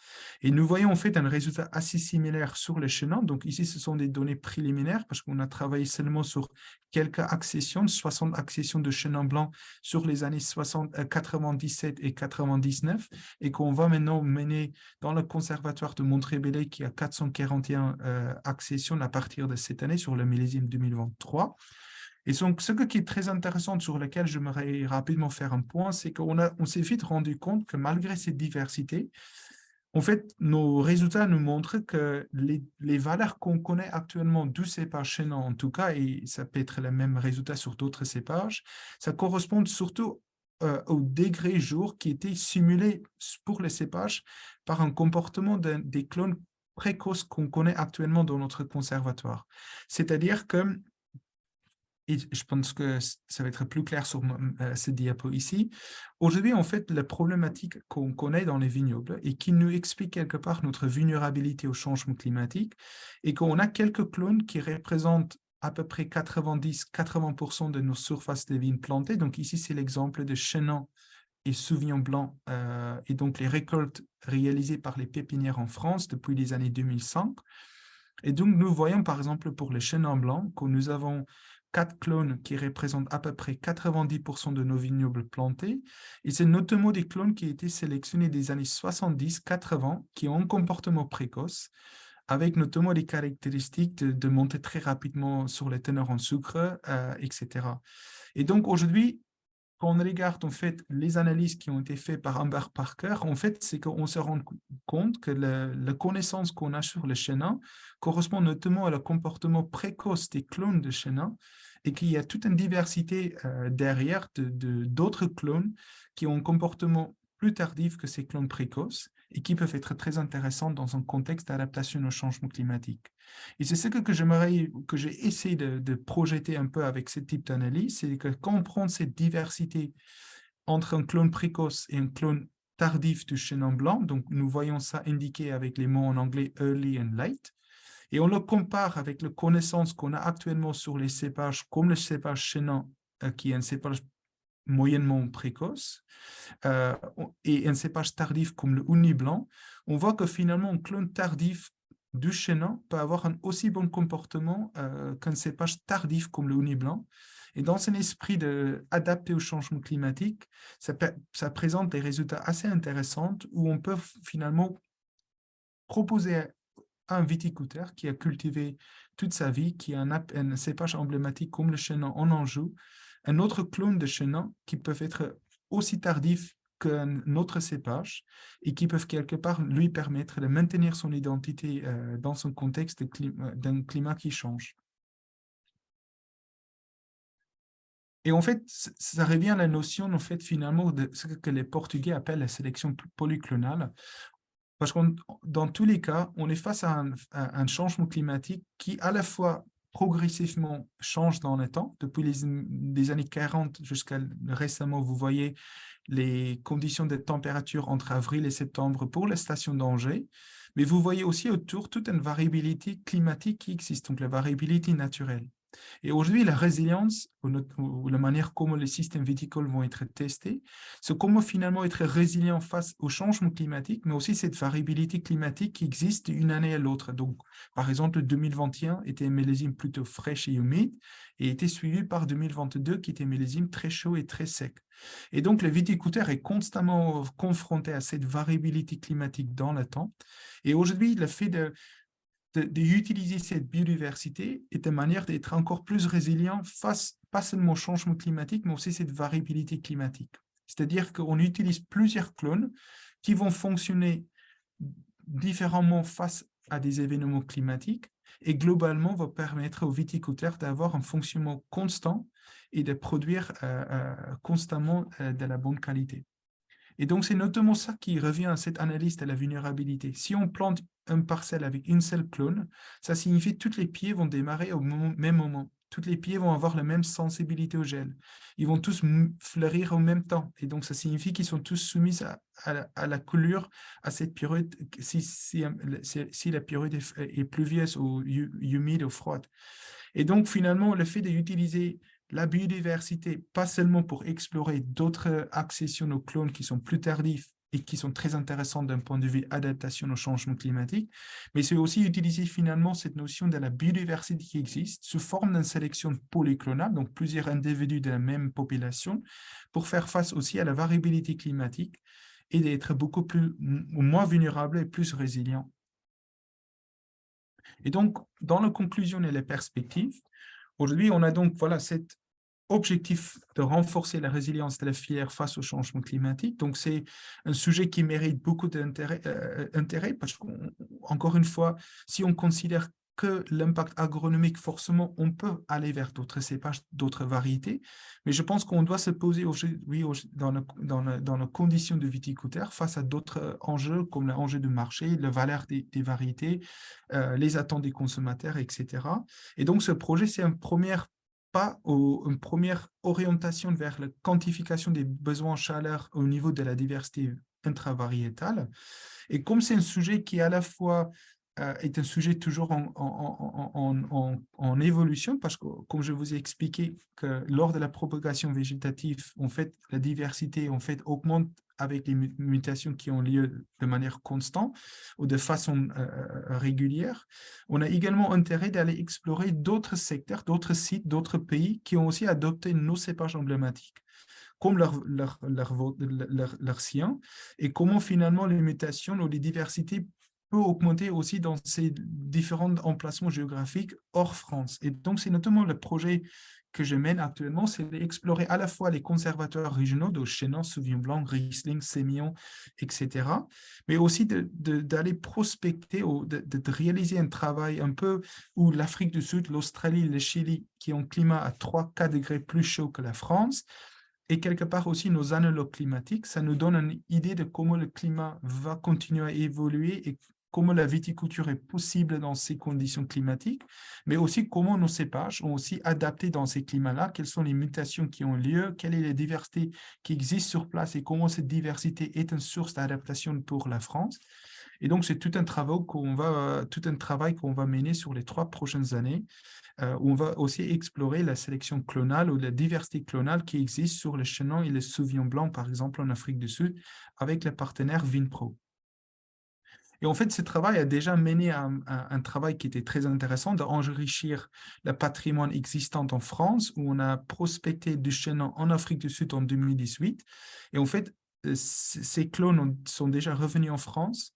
Et nous voyons en fait un résultat assez similaire sur les chenins. Donc ici, ce sont des données préliminaires parce qu'on a travaillé seulement sur quelques accessions, 60 accessions de chenins blancs sur les années 97 et 99 et qu'on va maintenant mener dans le conservatoire de Montrébellé qui a 441 accessions à partir de cette année sur le millésime 2023. Et donc, ce qui est très intéressant sur lequel j'aimerais rapidement faire un point, c'est qu'on s'est vite rendu compte que malgré cette diversité, en fait, nos résultats nous montrent que les valeurs qu'on connaît actuellement du cépage Chenin, en tout cas, et ça peut être le même résultat sur d'autres cépages, ça correspond surtout au degré jour qui était simulé pour les cépages par un comportement des clones précoces qu'on connaît actuellement dans notre conservatoire. C'est-à-dire que et je pense que ça va être plus clair sur ce diapo ici. Aujourd'hui, en fait, la problématique qu'on connaît dans les vignobles et qui nous explique quelque part notre vulnérabilité au changement climatique et qu'on a quelques clones qui représentent à peu près 90-80% de nos surfaces de vignes plantées. Donc ici, c'est l'exemple de Chenin et Sauvignon blanc et donc les récoltes réalisées par les pépinières en France depuis les années 2005. Et donc, nous voyons par exemple pour les Chenin blancs que nous avons 4 clones qui représentent à peu près 90% de nos vignobles plantés. Et c'est notamment des clones qui ont été sélectionnés des années 70-80, qui ont un comportement précoce, avec notamment des caractéristiques de monter très rapidement sur les teneurs en sucre, etc. Et donc aujourd'hui, quand on regarde en fait les analyses qui ont été faites par Amber Parker, en fait, c'est qu'on se rend compte que la connaissance qu'on a sur les Chenin correspond notamment à le comportement précoce des clones de Chenin et qu'il y a toute une diversité derrière d'autres clones qui ont un comportement plus tardif que ces clones précoces et qui peuvent être très intéressants dans un contexte d'adaptation au changement climatique. Et c'est ce que j'ai essayé de projeter un peu avec ce type d'analyse, c'est que quand on prend cette diversité entre un clone précoce et un clone tardif du Chenin blanc, donc nous voyons ça indiqué avec les mots en anglais early and late, et on le compare avec les connaissances qu'on a actuellement sur les cépages, comme le cépage Chenin, qui est un cépage moyennement précoce, et un cépage tardif comme le Houni blanc, on voit que finalement un clone tardif du Chenin peut avoir un aussi bon comportement qu'un cépage tardif comme le Houni blanc. Et dans un esprit d'adapter au changement climatique, ça présente des résultats assez intéressants où on peut finalement proposer à un viticulteur qui a cultivé toute sa vie, qui a un cépage emblématique comme le Chenin en Anjou, un autre clone de Chenin qui peuvent être aussi tardifs qu'un autre cépage et qui peuvent quelque part lui permettre de maintenir son identité dans son contexte d'un climat qui change. Et en fait, ça revient à la notion en fait, finalement de ce que les Portugais appellent la sélection polyclonale. Parce que dans tous les cas, on est face à un changement climatique qui, à la fois, progressivement change dans le temps. Depuis les années 40 jusqu'à récemment, vous voyez les conditions de température entre avril et septembre pour la station d'Angers. Mais vous voyez aussi autour toute une variabilité climatique qui existe, donc la variabilité naturelle. Et aujourd'hui, la résilience, ou la manière comment les systèmes viticoles vont être testés, c'est comment finalement être résilient face au changement climatique, mais aussi cette variabilité climatique qui existe d'une année à l'autre. Donc, par exemple, 2021 était un millésime plutôt fraîche et humide, et était suivi par 2022 qui était un millésime très chaud et très sec. Et donc, le viticulteur est constamment confronté à cette variabilité climatique dans le temps. Et aujourd'hui, le fait d'utiliser cette biodiversité est une manière d'être encore plus résilient face, pas seulement au changement climatique, mais aussi cette variabilité climatique. C'est-à-dire qu'on utilise plusieurs clones qui vont fonctionner différemment face à des événements climatiques et globalement va permettre aux viticulteurs d'avoir un fonctionnement constant et de produire constamment de la bonne qualité. Et donc, c'est notamment ça qui revient à cette analyse de la vulnérabilité. Si on plante une parcelle avec une seule clone, ça signifie que tous les pieds vont démarrer au même moment. Tous les pieds vont avoir la même sensibilité au gel. Ils vont tous fleurir au même temps. Et donc, ça signifie qu'ils sont tous soumis à la coulure, à cette période, si la période est pluvieuse ou humide ou froide. Et donc, finalement, le fait d'utiliser la biodiversité, pas seulement pour explorer d'autres accessions aux clones qui sont plus tardifs et qui sont très intéressants d'un point de vue adaptation au changement climatique, mais c'est aussi utiliser finalement cette notion de la biodiversité qui existe sous forme d'une sélection polyclonale, donc plusieurs individus de la même population, pour faire face aussi à la variabilité climatique et d'être beaucoup moins vulnérable et plus résilient. Et donc, dans la conclusion et les perspectives, aujourd'hui, on a donc cet objectif de renforcer la résilience de la filière face au changement climatique. Donc, c'est un sujet qui mérite beaucoup d'intérêt parce qu'encore une fois, si on considère que l'impact agronomique, forcément, on peut aller vers d'autres cépages, d'autres variétés, mais je pense qu'on doit se poser aujourd'hui dans nos conditions de viticulteur face à d'autres enjeux comme l'enjeu du marché, la valeur des variétés, les attentes des consommateurs, etc. Et donc, ce projet, c'est une première orientation vers la quantification des besoins en chaleur au niveau de la diversité intravariétale. Et comme c'est un sujet qui à la fois est un sujet toujours en évolution, parce que comme je vous ai expliqué que lors de la propagation végétative, en fait, la diversité augmente avec les mutations qui ont lieu de manière constante ou de façon régulière. On a également intérêt d'aller explorer d'autres secteurs, d'autres sites, d'autres pays qui ont aussi adopté nos cépages emblématiques comme leur sien, et comment finalement les mutations ou les diversités peuvent augmenter aussi dans ces différents emplacements géographiques hors France. Et donc, c'est notamment le projet que je mène actuellement, c'est d'explorer à la fois les conservateurs régionaux de Chenin, Sauvignon blanc, Riesling, Sémillon, etc., mais aussi d'aller prospecter ou de réaliser un travail un peu où l'Afrique du Sud, l'Australie, le Chili, qui ont un climat à 3-4 degrés plus chaud que la France, et quelque part aussi nos analogues climatiques, ça nous donne une idée de comment le climat va continuer à évoluer et comment la viticulture est possible dans ces conditions climatiques, mais aussi comment nos cépages ont aussi adapté dans ces climats-là, quelles sont les mutations qui ont lieu, quelle est la diversité qui existe sur place et comment cette diversité est une source d'adaptation pour la France. Et donc, c'est tout un travail qu'on va mener sur les 3 prochaines années, où on va aussi explorer la sélection clonale ou la diversité clonale qui existe sur le Chenin et le Sauvignon blanc, par exemple, en Afrique du Sud, avec le partenaire Vinpro. Et en fait, ce travail a déjà mené à un travail qui était très intéressant d'enrichir le patrimoine existant en France, où on a prospecté du Chenin en Afrique du Sud en 2018. Et en fait, ces clones sont déjà revenus en France,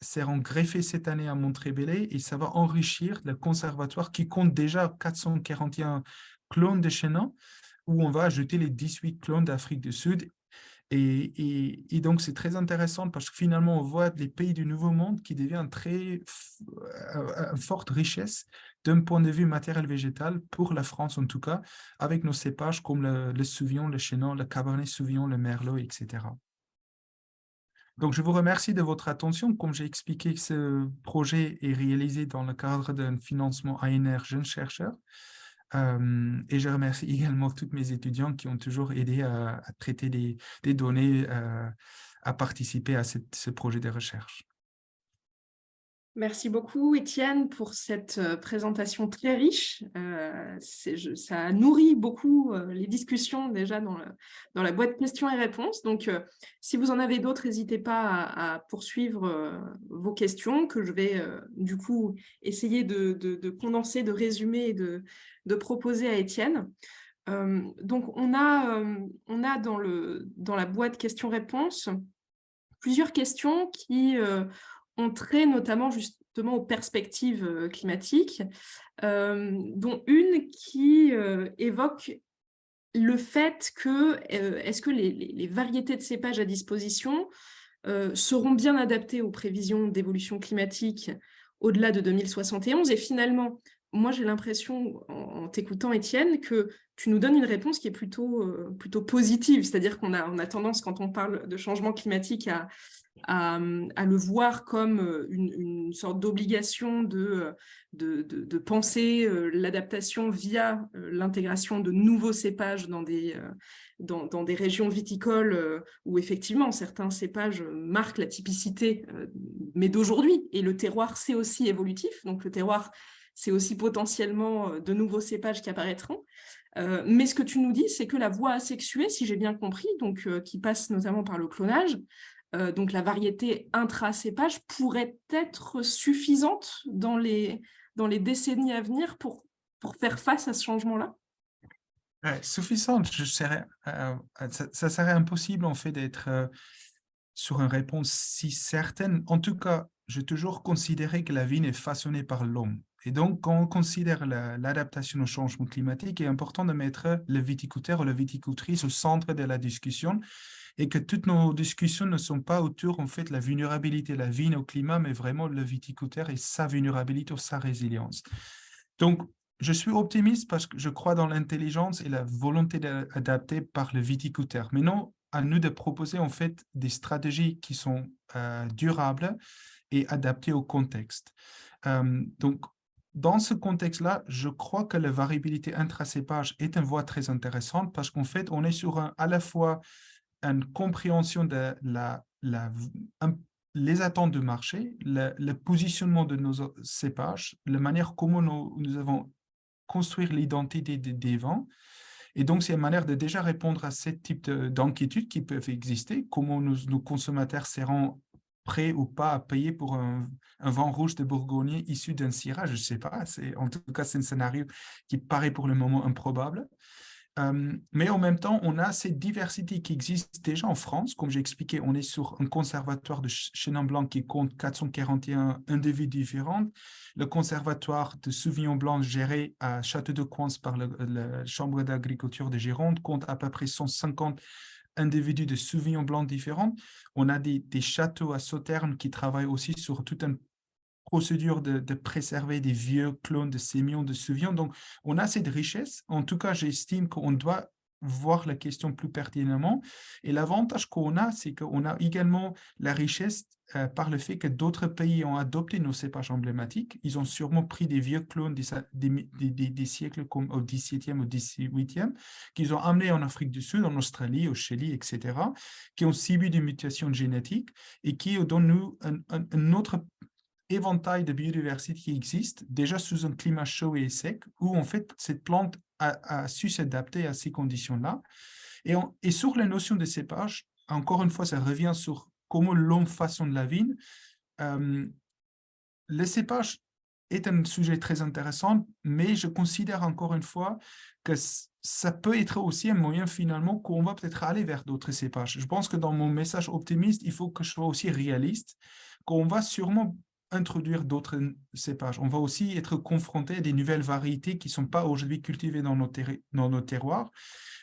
seront greffés cette année à Montrébellé et ça va enrichir le conservatoire qui compte déjà 441 clones de Chenin, où on va ajouter les 18 clones d'Afrique du Sud. Et donc, c'est très intéressant parce que finalement, on voit les pays du Nouveau Monde qui deviennent une forte richesse d'un point de vue matériel végétal pour la France en tout cas, avec nos cépages comme le Sauvignon, le Chenin, le Cabernet Sauvignon, le Merlot, etc. Donc, je vous remercie de votre attention. Comme j'ai expliqué, ce projet est réalisé dans le cadre d'un financement ANR Jeunes Chercheurs. Et je remercie également tous mes étudiants qui ont toujours aidé à traiter des données, à participer à ce projet de recherche. Merci beaucoup, Étienne, pour cette présentation très riche. Ça nourrit beaucoup les discussions déjà dans la boîte questions et réponses. Donc, si vous en avez d'autres, n'hésitez pas à poursuivre vos questions que je vais du coup essayer de condenser, de résumer et de proposer à Étienne. Donc, on a dans la boîte questions-réponses plusieurs questions qui ont trait notamment justement aux perspectives climatiques, dont une qui évoque le fait que est-ce que les variétés de cépages à disposition seront bien adaptées aux prévisions d'évolution climatique au-delà de 2071. Et finalement, moi j'ai l'impression, en t'écoutant Étienne, que tu nous donnes une réponse qui est plutôt positive. C'est-à-dire qu'on a tendance, quand on parle de changement climatique, à le voir comme une sorte d'obligation de penser l'adaptation via l'intégration de nouveaux cépages dans des régions viticoles où effectivement certains cépages marquent la typicité, mais d'aujourd'hui. Et le terroir, c'est aussi évolutif. Donc le terroir, c'est aussi potentiellement de nouveaux cépages qui apparaîtront. Mais ce que tu nous dis, c'est que la voie asexuée, si j'ai bien compris, donc qui passe notamment par le clonage, donc la variété intracépage pourrait être suffisante dans les décennies à venir pour faire face à ce changement-là? Suffisante, ça serait impossible en fait d'être sur une réponse si certaine. En tout cas, j'ai toujours considéré que la vie est façonnée par l'homme. Et donc, quand on considère l'adaptation au changement climatique, il est important de mettre le viticulteur ou la viticultrice au centre de la discussion et que toutes nos discussions ne sont pas autour, en fait, de la vulnérabilité de la vigne au climat, mais vraiment le viticulteur et sa vulnérabilité ou sa résilience. Donc, je suis optimiste parce que je crois dans l'intelligence et la volonté d'adapter par le viticulteur. Maintenant, à nous de proposer en fait des stratégies qui sont durables et adaptées au contexte. Donc, dans ce contexte-là, je crois que la variabilité intracépage est une voie très intéressante parce qu'en fait, on est sur à la fois une compréhension de les attentes du marché, le positionnement de nos cépages, la manière comment nous avons construire l'identité des vents. Et donc, c'est une manière de déjà répondre à ce type d'inquiétudes qui peuvent exister. Comment nos consommateurs seront prêts ou pas à payer pour un vin rouge de Bourgogne issu d'un Syrah, je ne sais pas. En tout cas, c'est un scénario qui paraît pour le moment improbable. Mais en même temps, on a cette diversité qui existe déjà en France. Comme j'ai expliqué, on est sur un conservatoire de Chenin Blanc qui compte 441 individus différents. Le conservatoire de Sauvignon Blanc géré à Château de Coins par la Chambre d'agriculture de Gironde compte à peu près 150 individus de Sauvignon Blanc différents. On a des châteaux à Sauternes qui travaillent aussi sur tout un procédure de préserver des vieux clones de sémillons de Sauvignon. Donc, on a cette richesse. En tout cas, j'estime qu'on doit voir la question plus pertinemment. Et l'avantage qu'on a, c'est qu'on a également la richesse par le fait que d'autres pays ont adopté nos cépages emblématiques. Ils ont sûrement pris des vieux clones des siècles comme au XVIIe ou XVIIIe, qu'ils ont amenés en Afrique du Sud, en Australie, au Chili, etc., qui ont subi des mutations génétiques et qui donnent nous un autre éventail de biodiversité qui existe, déjà sous un climat chaud et sec, où en fait cette plante a su s'adapter à ces conditions-là. Et sur la notion de cépage, encore une fois, ça revient sur comment l'homme façonne la vigne. Le cépage est un sujet très intéressant, mais je considère encore une fois que ça peut être aussi un moyen finalement qu'on va peut-être aller vers d'autres cépages. Je pense que dans mon message optimiste, il faut que je sois aussi réaliste, qu'on va sûrement introduire d'autres cépages. On va aussi être confronté à des nouvelles variétés qui ne sont pas aujourd'hui cultivées dans nos terroirs.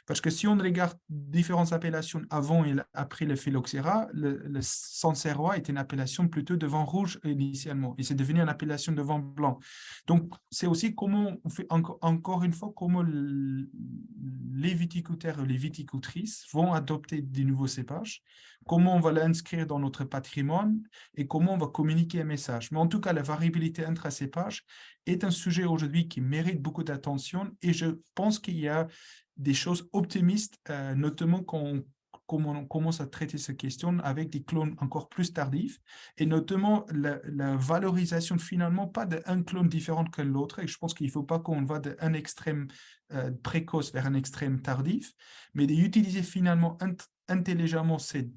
Parce que si on regarde différentes appellations avant et après le phylloxéra, le sancerrois est une appellation plutôt de vin rouge initialement, et c'est devenu une appellation de vin blanc. Donc, c'est aussi comment on fait, encore une fois, comment les viticulteurs et les viticultrices vont adopter des nouveaux cépages, comment on va l'inscrire dans notre patrimoine et comment on va communiquer un message. Mais en tout cas, la variabilité intracépage est un sujet aujourd'hui qui mérite beaucoup d'attention, et je pense qu'il y a des choses optimistes, notamment quand on commence à traiter ces questions avec des clones encore plus tardifs, et notamment la valorisation finalement pas d'un clone différent que l'autre. Et je pense qu'il ne faut pas qu'on va d'un extrême précoce vers un extrême tardif, mais d'utiliser finalement intelligemment cette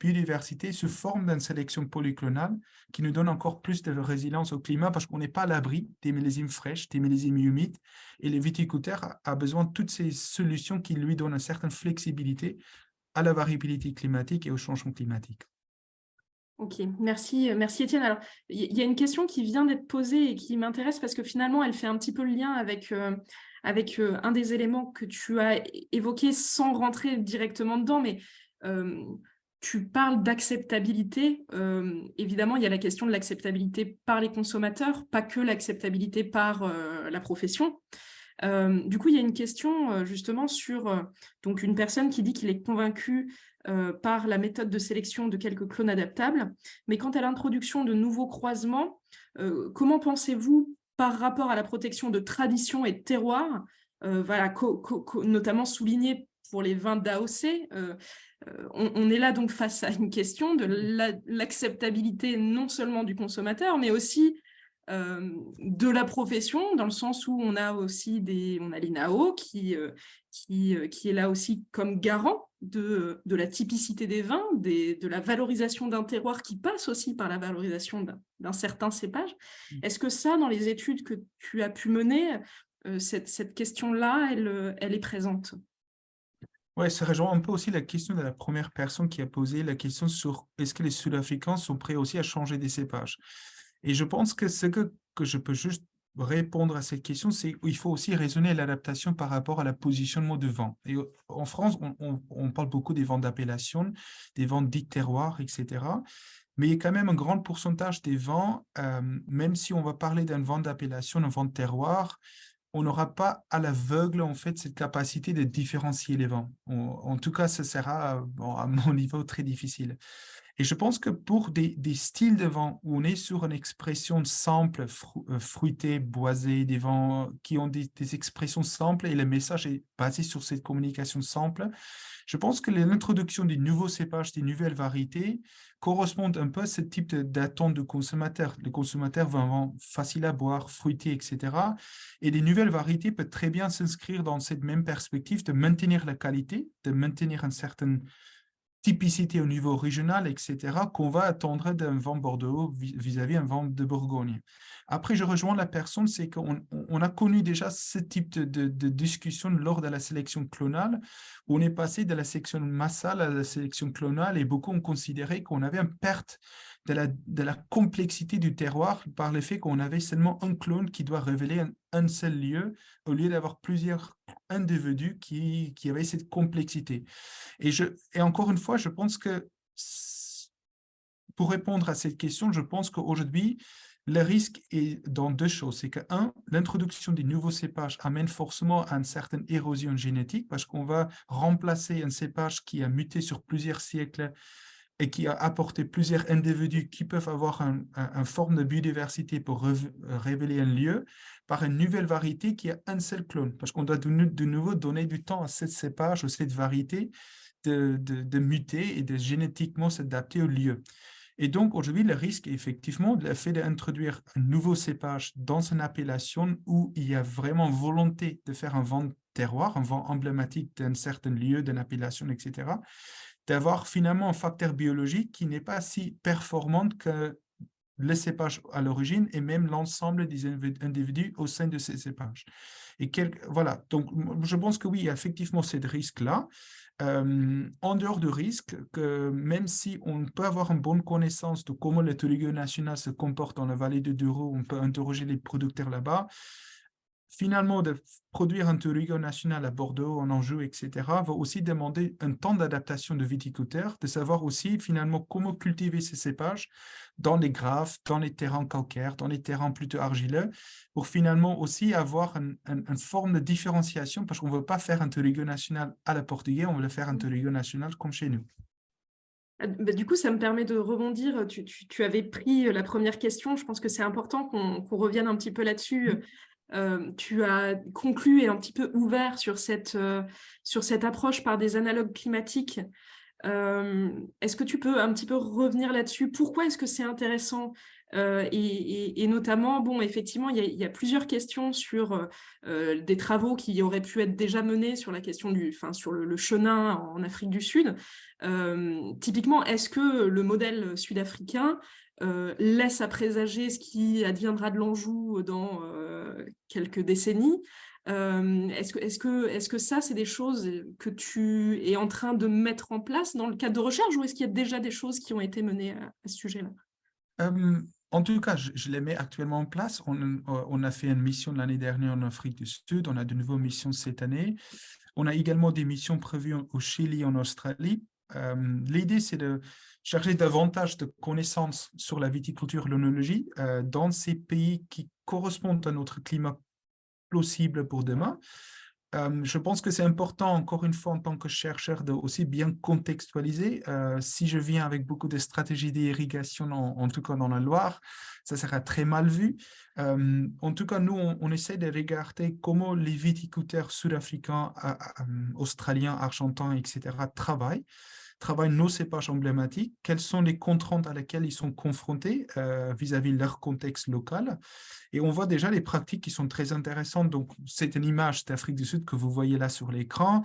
biodiversité sous forme d'une sélection polyclonale qui nous donne encore plus de résilience au climat parce qu'on n'est pas à l'abri des millésimes fraîches, des millésimes humides. Et le viticulteur a besoin de toutes ces solutions qui lui donnent une certaine flexibilité à la variabilité climatique et au changement climatique. Ok, merci Étienne. Alors, il y a une question qui vient d'être posée et qui m'intéresse parce que finalement, elle fait un petit peu le lien avec un des éléments que tu as évoqué sans rentrer directement dedans, mais tu parles d'acceptabilité. Évidemment, il y a la question de l'acceptabilité par les consommateurs, pas que l'acceptabilité par la profession. Du coup, il y a une question justement sur donc une personne qui dit qu'il est convaincu par la méthode de sélection de quelques clones adaptables, mais quant à l'introduction de nouveaux croisements, comment pensez-vous par rapport à la protection de tradition et de terroir, voilà, notamment souligné pour les vins d'AOC, on est là donc face à une question de l'acceptabilité non seulement du consommateur, mais aussi de la profession, dans le sens où on a aussi l'INAO qui est là aussi comme garant de la typicité des vins, de la valorisation d'un terroir qui passe aussi par la valorisation d'un certain cépage. Est-ce que ça, dans les études que tu as pu mener, cette question-là, elle est présente? Oui, ça rejoint un peu aussi la question de la première personne qui a posé la question sur est-ce que les Sud-Africains sont prêts aussi à changer des cépages. Et je pense que ce que je peux juste répondre à cette question, c'est qu'il faut aussi raisonner l'adaptation par rapport à la positionnement de vent. Et en France, on parle beaucoup des vents d'appellation, des vents dits terroirs, etc. Mais il y a quand même un grand pourcentage des vents, même si on va parler d'un vent d'appellation, un vent de terroir, on n'aura pas à l'aveugle, en fait, cette capacité de différencier les vents. En tout cas, ce sera, bon, à mon niveau, très difficile. Et je pense que pour des styles de vent où on est sur une expression simple, fruitée, boisée, des vents qui ont des expressions simples et le message est basé sur cette communication simple, je pense que l'introduction des nouveaux cépages, des nouvelles variétés, correspondent un peu à ce type d'attente du consommateur. Le consommateur veut un vin facile à boire, fruité, etc. Et les nouvelles variétés peuvent très bien s'inscrire dans cette même perspective de maintenir la qualité, de maintenir une certaine typicité au niveau régional, etc., qu'on va attendre d'un vin Bordeaux vis-à-vis un vin de Bourgogne. Après, je rejoins la personne, c'est qu'on a connu déjà ce type de discussion lors de la sélection clonale, où on est passé de la sélection massale à la sélection clonale, et beaucoup ont considéré qu'on avait une perte de la complexité du terroir par le fait qu'on avait seulement un clone qui doit révéler un seul lieu, au lieu d'avoir plusieurs individus qui avaient cette complexité. Et encore une fois, je pense que pour répondre à cette question, je pense qu'aujourd'hui, le risque est dans deux choses. C'est que, un, l'introduction des nouveaux cépages amène forcément à une certaine érosion génétique parce qu'on va remplacer un cépage qui a muté sur plusieurs siècles et qui a apporté plusieurs individus qui peuvent avoir une forme de biodiversité pour révéler un lieu par une nouvelle variété qui a un seul clone. Parce qu'on doit de nouveau donner du temps à cette cépage ou cette variété de muter et de génétiquement s'adapter au lieu. Et donc, aujourd'hui, le risque est effectivement le fait d'introduire un nouveau cépage dans une appellation où il y a vraiment volonté de faire un vin de terroir, un vin emblématique d'un certain lieu, d'une appellation, etc., d'avoir finalement un facteur biologique qui n'est pas si performant que le cépage à l'origine et même l'ensemble des individus au sein de ces cépages. Et voilà, donc je pense que oui, il y a effectivement ce risque-là. En dehors du risque, que même si on peut avoir une bonne connaissance de comment le Tourigo national se comporte dans la vallée de Douro, on peut interroger les producteurs là-bas. Finalement, de produire un Tourigo national à Bordeaux, en Anjou, etc., va aussi demander un temps d'adaptation de viticulteurs, de savoir aussi finalement comment cultiver ces cépages dans les graves, dans les terrains calcaires, dans les terrains plutôt argileux, pour finalement aussi avoir une forme de différenciation, parce qu'on ne veut pas faire un Tourigo national à la portugais, on veut le faire un Tourigo national comme chez nous. Bah, du coup, ça me permet de rebondir. Tu avais pris la première question. Je pense que c'est important qu'on revienne un petit peu là-dessus. Tu as conclu et un petit peu ouvert sur cette approche par des analogues climatiques. Est-ce que tu peux un petit peu revenir là-dessus? Pourquoi est-ce que c'est intéressant et notamment, bon, effectivement, il y a plusieurs questions sur des travaux qui auraient pu être déjà menés sur la question sur le chenin en Afrique du Sud. Typiquement, est-ce que le modèle sud-africain laisse à présager ce qui adviendra de l'Anjou dans quelques décennies? Est-ce que ça, c'est des choses que tu es en train de mettre en place dans le cadre de recherche, ou est-ce qu'il y a déjà des choses qui ont été menées à ce sujet-là? En tout cas, je les mets actuellement en place. On a fait une mission l'année dernière en Afrique du Sud. On a de nouvelles missions cette année. On a également des missions prévues au Chili, en Australie. L'idée, c'est de chercher davantage de connaissances sur la viticulture et l'œnologie dans ces pays qui correspondent à notre climat plausible pour demain. Je pense que c'est important, encore une fois, en tant que chercheur, de aussi bien contextualiser. Si je viens avec beaucoup de stratégies d'irrigation, en tout cas dans la Loire, ça sera très mal vu. En tout cas, nous, on essaie de regarder comment les viticulteurs sud-africains, australiens, argentins, etc., travaillent nos cépages emblématiques, quelles sont les contraintes à lesquelles ils sont confrontés vis-à-vis de leur contexte local. Et on voit déjà les pratiques qui sont très intéressantes. Donc, c'est une image d'Afrique du Sud que vous voyez là sur l'écran.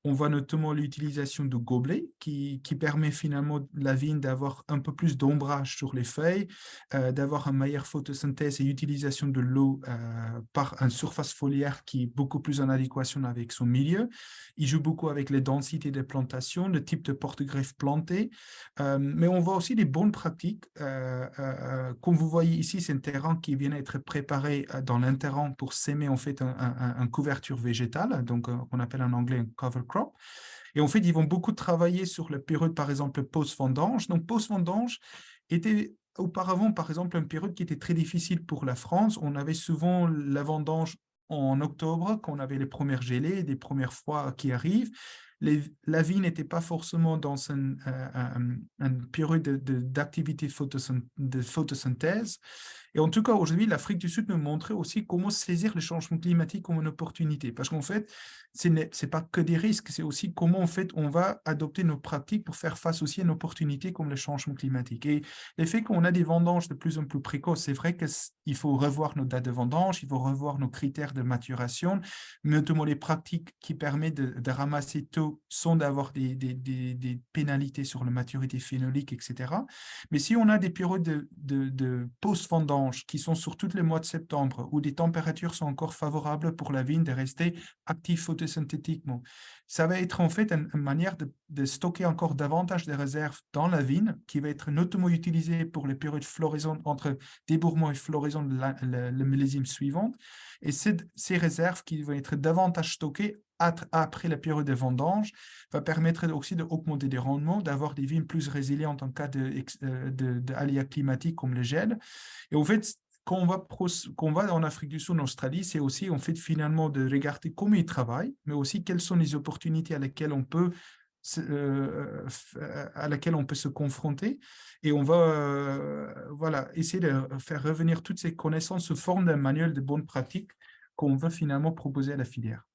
On voit notamment l'utilisation de gobelets qui permet finalement la vigne d'avoir un peu plus d'ombrage sur les feuilles, d'avoir une meilleure photosynthèse et utilisation de l'eau par une surface foliaire qui est beaucoup plus en adéquation avec son milieu. Il joue beaucoup avec les densités de plantation, le type de porte-greffe planté, mais on voit aussi des bonnes pratiques. Comme vous voyez ici, c'est un terrain qui vient d'être préparé dans l'interrang pour s'aimer en fait une couverture végétale, donc on appelle en anglais un cover crop. Et en fait, ils vont beaucoup travailler sur la période, par exemple, post-vendange. Donc, post-vendange était auparavant, par exemple, une période qui était très difficile pour la France. On avait souvent la vendange en octobre, quand on avait les premières gelées, les premières froids qui arrivent. La vie n'était pas forcément dans une période d'activité de photosynthèse. Et en tout cas, aujourd'hui, l'Afrique du Sud nous montrait aussi comment saisir le changement climatique comme une opportunité. Parce qu'en fait, ce n'est pas que des risques, c'est aussi comment en fait, on va adopter nos pratiques pour faire face aussi à une opportunité comme le changement climatique. Et le fait qu'on a des vendanges de plus en plus précoces, c'est vrai qu'il faut revoir nos dates de vendange, il faut revoir nos critères de maturation, mais notamment les pratiques qui permettent de ramasser tôt sans d'avoir des pénalités sur la maturité phénolique, etc. Mais si on a des périodes de post-vendange qui sont sur tous les mois de septembre, où des températures sont encore favorables pour la vigne de rester active photosynthétiquement, ça va être en fait une manière de stocker encore davantage de réserves dans la vigne, qui va être notamment utilisée pour les périodes floraison, entre débourrement et floraison de le millésime suivant. Et ces réserves qui vont être davantage stockées après la période de vendange va permettre aussi d'augmenter les rendements, d'avoir des vignes plus résilientes en cas d'aléas climatiques comme le gel. Et en fait, quand on va en Afrique du Sud, en Australie, c'est aussi en fait finalement de regarder comment ils travaillent, mais aussi quelles sont les opportunités à laquelle on peut se confronter. Et on va voilà, essayer de faire revenir toutes ces connaissances sous forme d'un manuel de bonnes pratiques qu'on veut finalement proposer à la filière.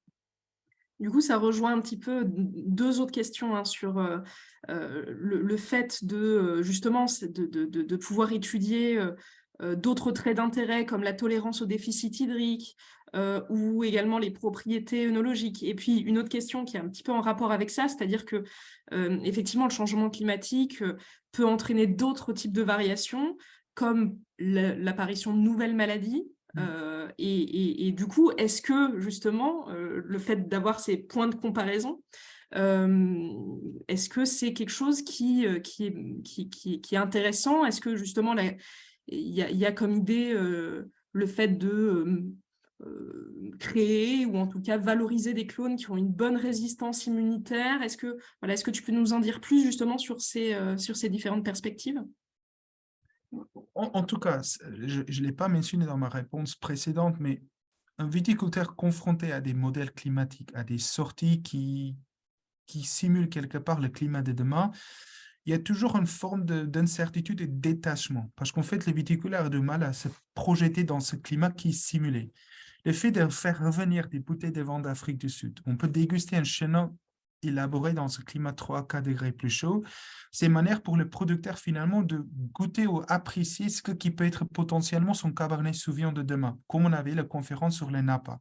Du coup, ça rejoint un petit peu deux autres questions sur le fait de justement de pouvoir étudier d'autres traits d'intérêt comme la tolérance au déficit hydrique ou également les propriétés œnologiques. Et puis, une autre question qui est un petit peu en rapport avec ça, c'est-à-dire que effectivement, le changement climatique peut entraîner d'autres types de variations, comme l'apparition de nouvelles maladies. Et du coup, est-ce que justement, le fait d'avoir ces points de comparaison, est-ce que c'est quelque chose qui est intéressant? Est-ce que justement, il y a comme idée le fait de créer ou en tout cas valoriser des clones qui ont une bonne résistance immunitaire? Est-ce que tu peux nous en dire plus justement sur ces différentes perspectives? En tout cas, je ne l'ai pas mentionné dans ma réponse précédente, mais un viticulteur confronté à des modèles climatiques, à des sorties qui simulent quelque part le climat de demain, il y a toujours une forme d'incertitude et de détachement, parce qu'en fait, les viticulteurs ont du mal à se projeter dans ce climat qui est simulé. Le fait de faire revenir des bouteilles de vin d'Afrique du Sud, on peut déguster un chenin élaboré dans ce climat 3 à 4 degrés plus chaud. C'est une manière pour le producteur finalement de goûter ou apprécier ce qui peut être potentiellement son Cabernet Sauvignon de demain, comme on avait la conférence sur les Napa.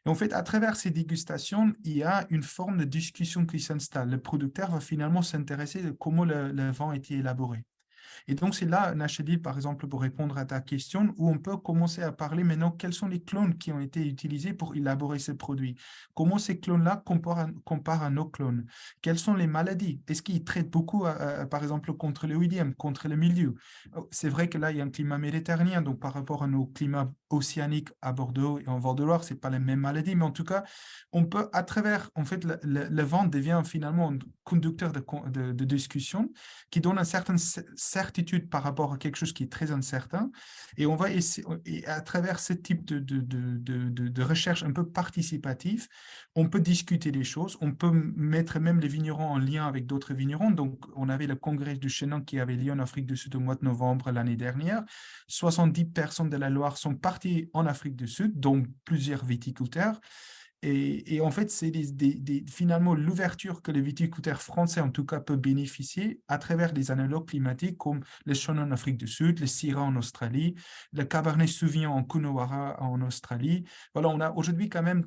Et en fait, à travers ces dégustations, il y a une forme de discussion qui s'installe. Le producteur va finalement s'intéresser à comment le vin a été élaboré. Et donc, c'est là, Nachedil, par exemple, pour répondre à ta question, où on peut commencer à parler maintenant quels sont les clones qui ont été utilisés pour élaborer ce produit. Comment ces clones-là comparent à nos clones? Quelles sont les maladies? Est-ce qu'ils traitent beaucoup, par exemple, contre le oïdium, contre le milieu? C'est vrai que là, il y a un climat méditerranéen, donc par rapport à nos climats océaniques à Bordeaux et en Val-de-Loire, ce n'est pas les mêmes maladies, mais en tout cas, on peut, à travers, en fait, le vent devient finalement un conducteur de discussion qui donne une certaine certitude par rapport à quelque chose qui est très incertain. Et on va essayer, et à travers ce type de recherche un peu participative, on peut discuter des choses, on peut mettre même les vignerons en lien avec d'autres vignerons. Donc, on avait le congrès du Chenin qui avait lieu en Afrique du Sud au mois de novembre l'année dernière. 70 personnes de la Loire sont parties en Afrique du Sud, dont plusieurs viticulteurs. Et en fait, c'est finalement l'ouverture que les viticulteurs français, en tout cas, peuvent bénéficier à travers des analogues climatiques comme le Chenin en Afrique du Sud, le Syrah en Australie, le Cabernet Sauvignon en Coonawarra en Australie. Voilà, on a aujourd'hui quand même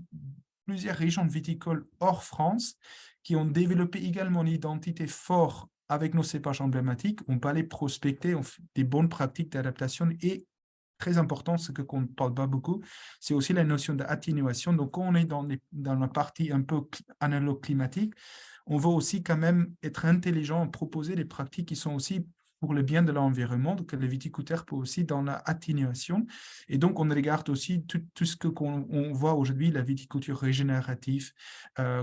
plusieurs régions viticoles hors France qui ont développé également une identité forte avec nos cépages emblématiques. On peut aller prospecter des bonnes pratiques d'adaptation et très important, ce qu'on ne parle pas beaucoup, c'est aussi la notion d'atténuation. Donc, quand on est dans la partie un peu analogue climatique, on va aussi quand même être intelligent, proposer des pratiques qui sont aussi pour le bien de l'environnement, que le viticulteur peut aussi dans la atténuation. Et donc, on regarde aussi tout ce qu'on voit aujourd'hui, la viticulture régénérative,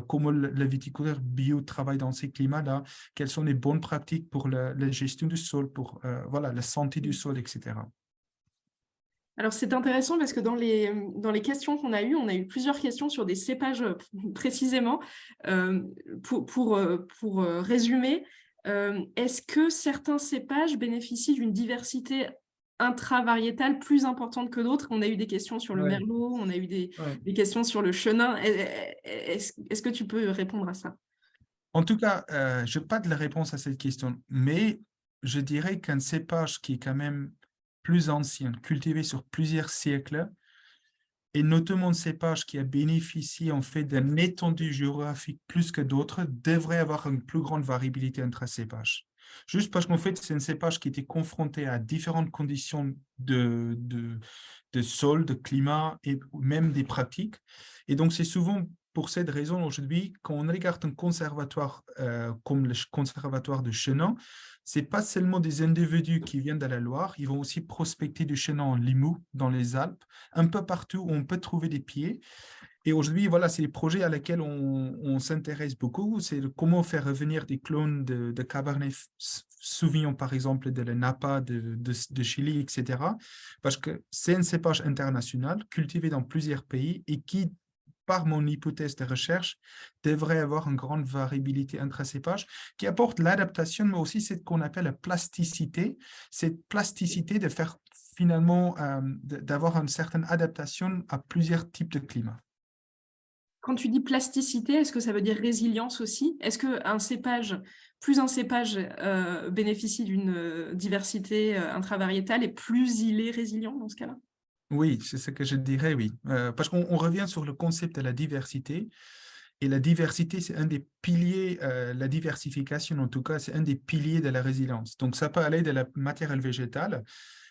comment le viticulteur bio travaille dans ces climats-là, quelles sont les bonnes pratiques pour la gestion du sol, pour voilà, la santé du sol, etc. Alors, c'est intéressant parce que dans les questions qu'on a eues, on a eu plusieurs questions sur des cépages précisément. Pour résumer, est-ce que certains cépages bénéficient d'une diversité intravariétale plus importante que d'autres? On a eu des questions sur le merlot, on a eu des questions sur le chenin. Est-ce que tu peux répondre à ça? En tout cas, je n'ai pas de la réponse à cette question, mais je dirais qu'un cépage qui est quand même plus ancien, cultivé sur plusieurs siècles, et notamment un cépage qui a bénéficié en fait d'une étendue géographique plus que d'autres, devrait avoir une plus grande variabilité entre cépages. Juste parce qu'en fait, c'est un cépage qui était confronté à différentes conditions de sol, de climat et même des pratiques. Et donc, c'est souvent pour cette raison aujourd'hui, quand on regarde un conservatoire comme le conservatoire de Chenin, ce n'est pas seulement des individus qui viennent de la Loire, ils vont aussi prospecter du Chenin en Limoux, dans les Alpes, un peu partout où on peut trouver des pieds. Et aujourd'hui, voilà, c'est les projets à lesquels on s'intéresse beaucoup. C'est comment faire revenir des clones de Cabernet Sauvignon, par exemple, de la Napa, de Chili, etc. Parce que c'est un cépage international cultivé dans plusieurs pays et qui, par mon hypothèse de recherche, devrait avoir une grande variabilité entre cépages qui apporte l'adaptation, mais aussi ce qu'on appelle la plasticité. Cette plasticité de faire finalement, d'avoir une certaine adaptation à plusieurs types de climats. Quand tu dis plasticité, est-ce que ça veut dire résilience aussi? Est-ce qu'un cépage, plus un cépage bénéficie d'une diversité intravariétale et plus il est résilient dans ce cas-là? Oui, c'est ce que je dirais, oui. Parce qu'on revient sur le concept de la diversité. Et la diversité, c'est un des piliers, la diversification en tout cas, c'est un des piliers de la résilience. Donc, ça peut aller de la matière végétale,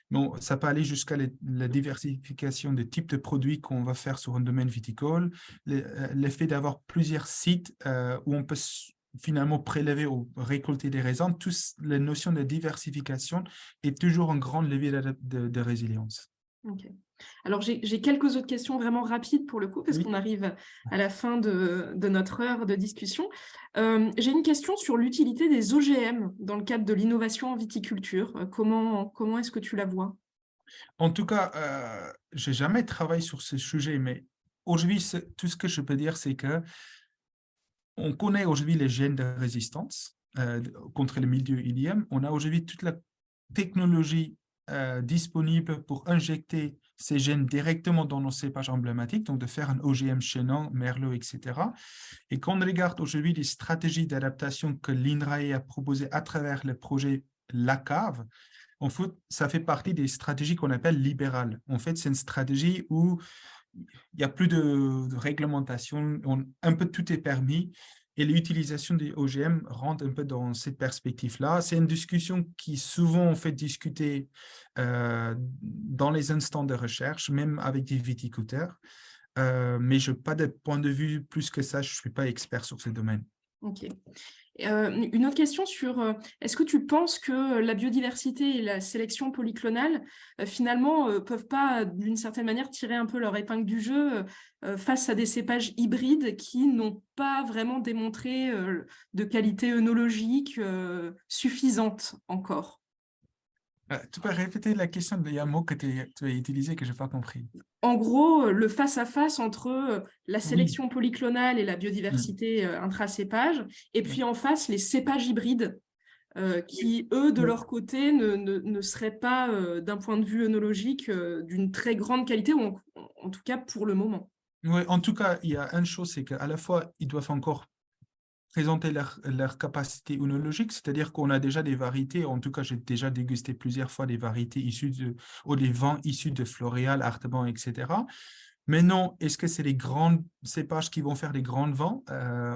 mais ça peut aller jusqu'à la diversification des types de produits qu'on va faire sur un domaine viticole, l'effet d'avoir plusieurs sites où on peut finalement prélever ou récolter des raisins. Toutes les notions de diversification est toujours un grand levier de résilience. Ok. Alors, j'ai quelques autres questions vraiment rapides pour le coup, parce qu'on arrive à la fin de notre heure de discussion. J'ai une question sur l'utilité des OGM dans le cadre de l'innovation en viticulture. Comment est-ce que tu la vois? En tout cas, je n'ai jamais travaillé sur ce sujet, mais aujourd'hui, tout ce que je peux dire, c'est que on connaît aujourd'hui les gènes de résistance contre le milieu IDM. On a aujourd'hui toute la technologie disponibles pour injecter ces gènes directement dans nos cépages emblématiques, donc de faire un OGM chaînant, Merlot, etc. Et quand on regarde aujourd'hui les stratégies d'adaptation que l'INRAE a proposées à travers le projet LACAV, en fait, ça fait partie des stratégies qu'on appelle libérales. En fait, c'est une stratégie où il n'y a plus de réglementation, un peu tout est permis. Et l'utilisation des OGM rentre un peu dans cette perspective-là. C'est une discussion qui souvent on fait discuter dans les instants de recherche, même avec des viticulteurs. Mais je n'ai pas de point de vue plus que ça, je ne suis pas expert sur ce domaine. Ok. Une autre question sur, est-ce que tu penses que la biodiversité et la sélection polyclonale, finalement, peuvent pas, d'une certaine manière, tirer un peu leur épingle du jeu face à des cépages hybrides qui n'ont pas vraiment démontré de qualité œnologique suffisante encore? Tu peux répéter la question, il y a un mot que tu as utilisé que je n'ai pas compris. En gros, le face-à-face entre la Oui. sélection polyclonale et la biodiversité intracépage, et puis en face, les cépages hybrides qui, eux, de leur côté, ne seraient pas, d'un point de vue œnologique, d'une très grande qualité, ou en tout cas pour le moment. Oui, en tout cas, il y a une chose, c'est qu'à la fois, ils doivent encore présenter leur capacité œnologique, c'est-à-dire qu'on a déjà des variétés, en tout cas, j'ai déjà dégusté plusieurs fois des variétés issues ou des vins issus de Floréal, Artaban, etc. Mais non, est-ce que c'est les grands cépages qui vont faire les grands vins?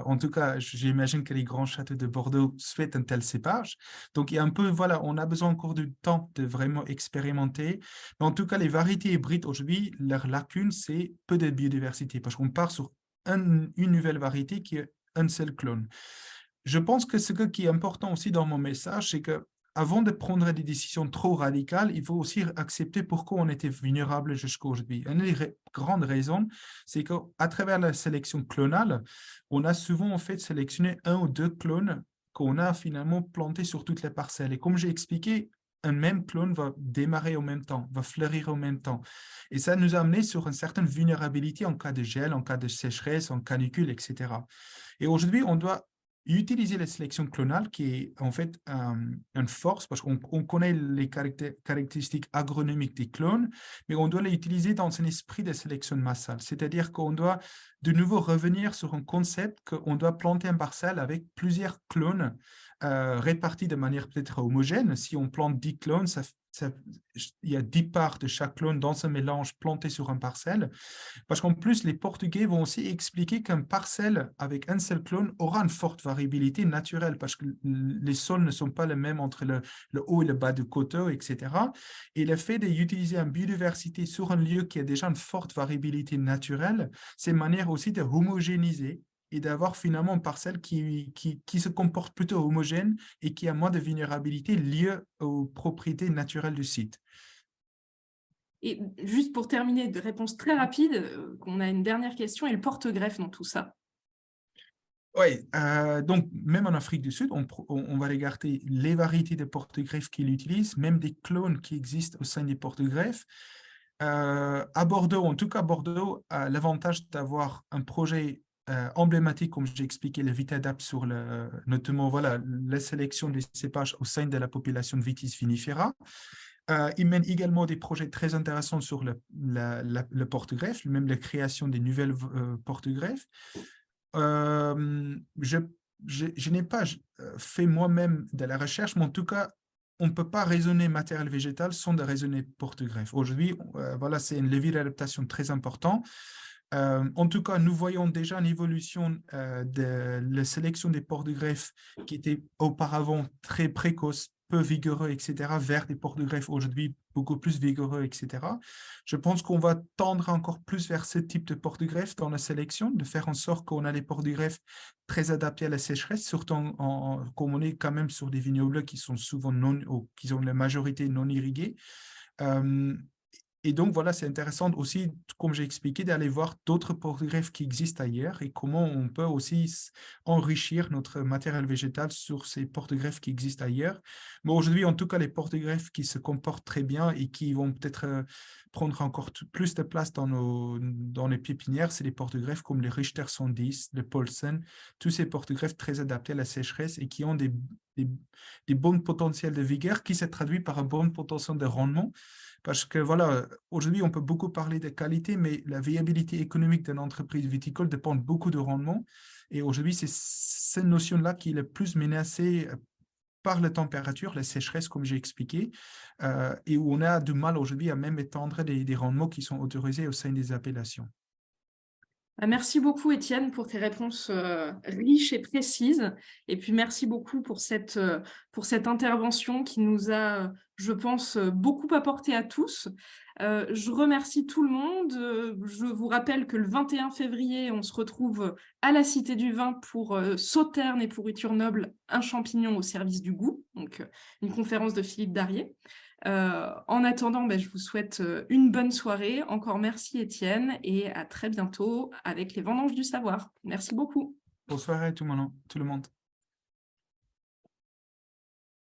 En tout cas, j'imagine que les grands châteaux de Bordeaux souhaitent un tel cépage. Donc, il y a un peu, voilà, on a besoin encore du temps de vraiment expérimenter. Mais en tout cas, les variétés hybrides, aujourd'hui, leur lacune, c'est peu de biodiversité, parce qu'on part sur une nouvelle variété qui est un seul clone. Je pense que ce qui est important aussi dans mon message, c'est que avant de prendre des décisions trop radicales, il faut aussi accepter pourquoi on était vulnérable jusqu'à aujourd'hui. Une des grandes raisons, c'est qu'à travers la sélection clonale, on a souvent en fait sélectionné un ou deux clones qu'on a finalement plantés sur toutes les parcelles. Et comme j'ai expliqué, un même clone va démarrer en même temps, va fleurir en même temps. Et ça nous a amené sur une certaine vulnérabilité en cas de gel, en cas de sécheresse, en canicule, etc. Et aujourd'hui, on doit utiliser la sélection clonale qui est en fait une force parce qu'on connaît les caractéristiques agronomiques des clones, mais on doit les utiliser dans un esprit de sélection massale. C'est-à-dire qu'on doit de nouveau revenir sur un concept qu'on doit planter un parcelle avec plusieurs clones répartis de manière peut-être homogène. Si on plante 10 clones, il y a 10 parts de chaque clone dans ce mélange planté sur un parcelle. Parce qu'en plus, les Portugais vont aussi expliquer qu'un parcelle avec un seul clone aura une forte variabilité naturelle parce que les sols ne sont pas les mêmes entre le haut et le bas du coteau, etc. Et le fait d'utiliser une biodiversité sur un lieu qui a déjà une forte variabilité naturelle, c'est une manière aussi de homogénéiser et d'avoir finalement une parcelle qui se comporte plutôt homogène et qui a moins de vulnérabilité liée aux propriétés naturelles du site. Et juste pour terminer, de réponse très rapide, qu'on a une dernière question, et le porte-greffe dans tout ça. Oui, donc même en Afrique du Sud, on va regarder les variétés de porte-greffes qu'ils utilisent, même des clones qui existent au sein des porte-greffes. À Bordeaux, en tout cas, Bordeaux a l'avantage d'avoir un projet emblématique, comme j'ai expliqué, le VitaDAP sur notamment voilà, la sélection des cépages au sein de la population de Vitis vinifera. Il mène également des projets très intéressants sur le porte-greffe, même la création des nouvelles porte-greffes. Je n'ai pas fait moi-même de la recherche, mais en tout cas, on ne peut pas raisonner matériel végétal sans de raisonner porte-greffe. Aujourd'hui, voilà, c'est une levier d'adaptation très important. En tout cas, nous voyons déjà une évolution de la sélection des porte-greffes qui était auparavant très précoce, peu vigoureux, etc., vers des porte-greffes aujourd'hui beaucoup plus vigoureux, etc. Je pense qu'on va tendre encore plus vers ce type de porte-greffe dans la sélection, de faire en sorte qu'on a des porte-greffes très adaptés à la sécheresse, surtout comme on est quand même sur des vignobles qui sont souvent qui ont la majorité non irrigués. Et donc, voilà, c'est intéressant aussi, comme j'ai expliqué, d'aller voir d'autres porte-greffes qui existent ailleurs et comment on peut aussi enrichir notre matériel végétal sur ces porte-greffes qui existent ailleurs. Mais aujourd'hui, en tout cas, les porte-greffes qui se comportent très bien et qui vont peut-être prendre encore plus de place dans les pépinières, c'est les porte-greffes comme les Richter 110, le Paulsen, tous ces porte-greffes très adaptés à la sécheresse et qui ont des bons potentiels de vigueur qui se traduit par un bon potentiel de rendement. Parce que voilà, aujourd'hui, on peut beaucoup parler de qualité, mais la viabilité économique d'une entreprise viticole dépend beaucoup de rendement. Et aujourd'hui, c'est cette notion-là qui est le plus menacée par la température, la sécheresse, comme j'ai expliqué, et où on a du mal aujourd'hui à même étendre des rendements qui sont autorisés au sein des appellations. Merci beaucoup, Étienne, pour tes réponses riches et précises. Et puis, merci beaucoup pour cette intervention qui nous a, je pense, beaucoup apporté à tous. Je remercie tout le monde. Je vous rappelle que le 21 février, on se retrouve à la Cité du Vin pour Sauternes et Pourriture Noble, un champignon au service du goût, donc une conférence de Philippe Darrier. En attendant, je vous souhaite une bonne soirée. Encore merci Étienne et à très bientôt avec les Vendanges du Savoir. Merci beaucoup. Bonne soirée tout le monde.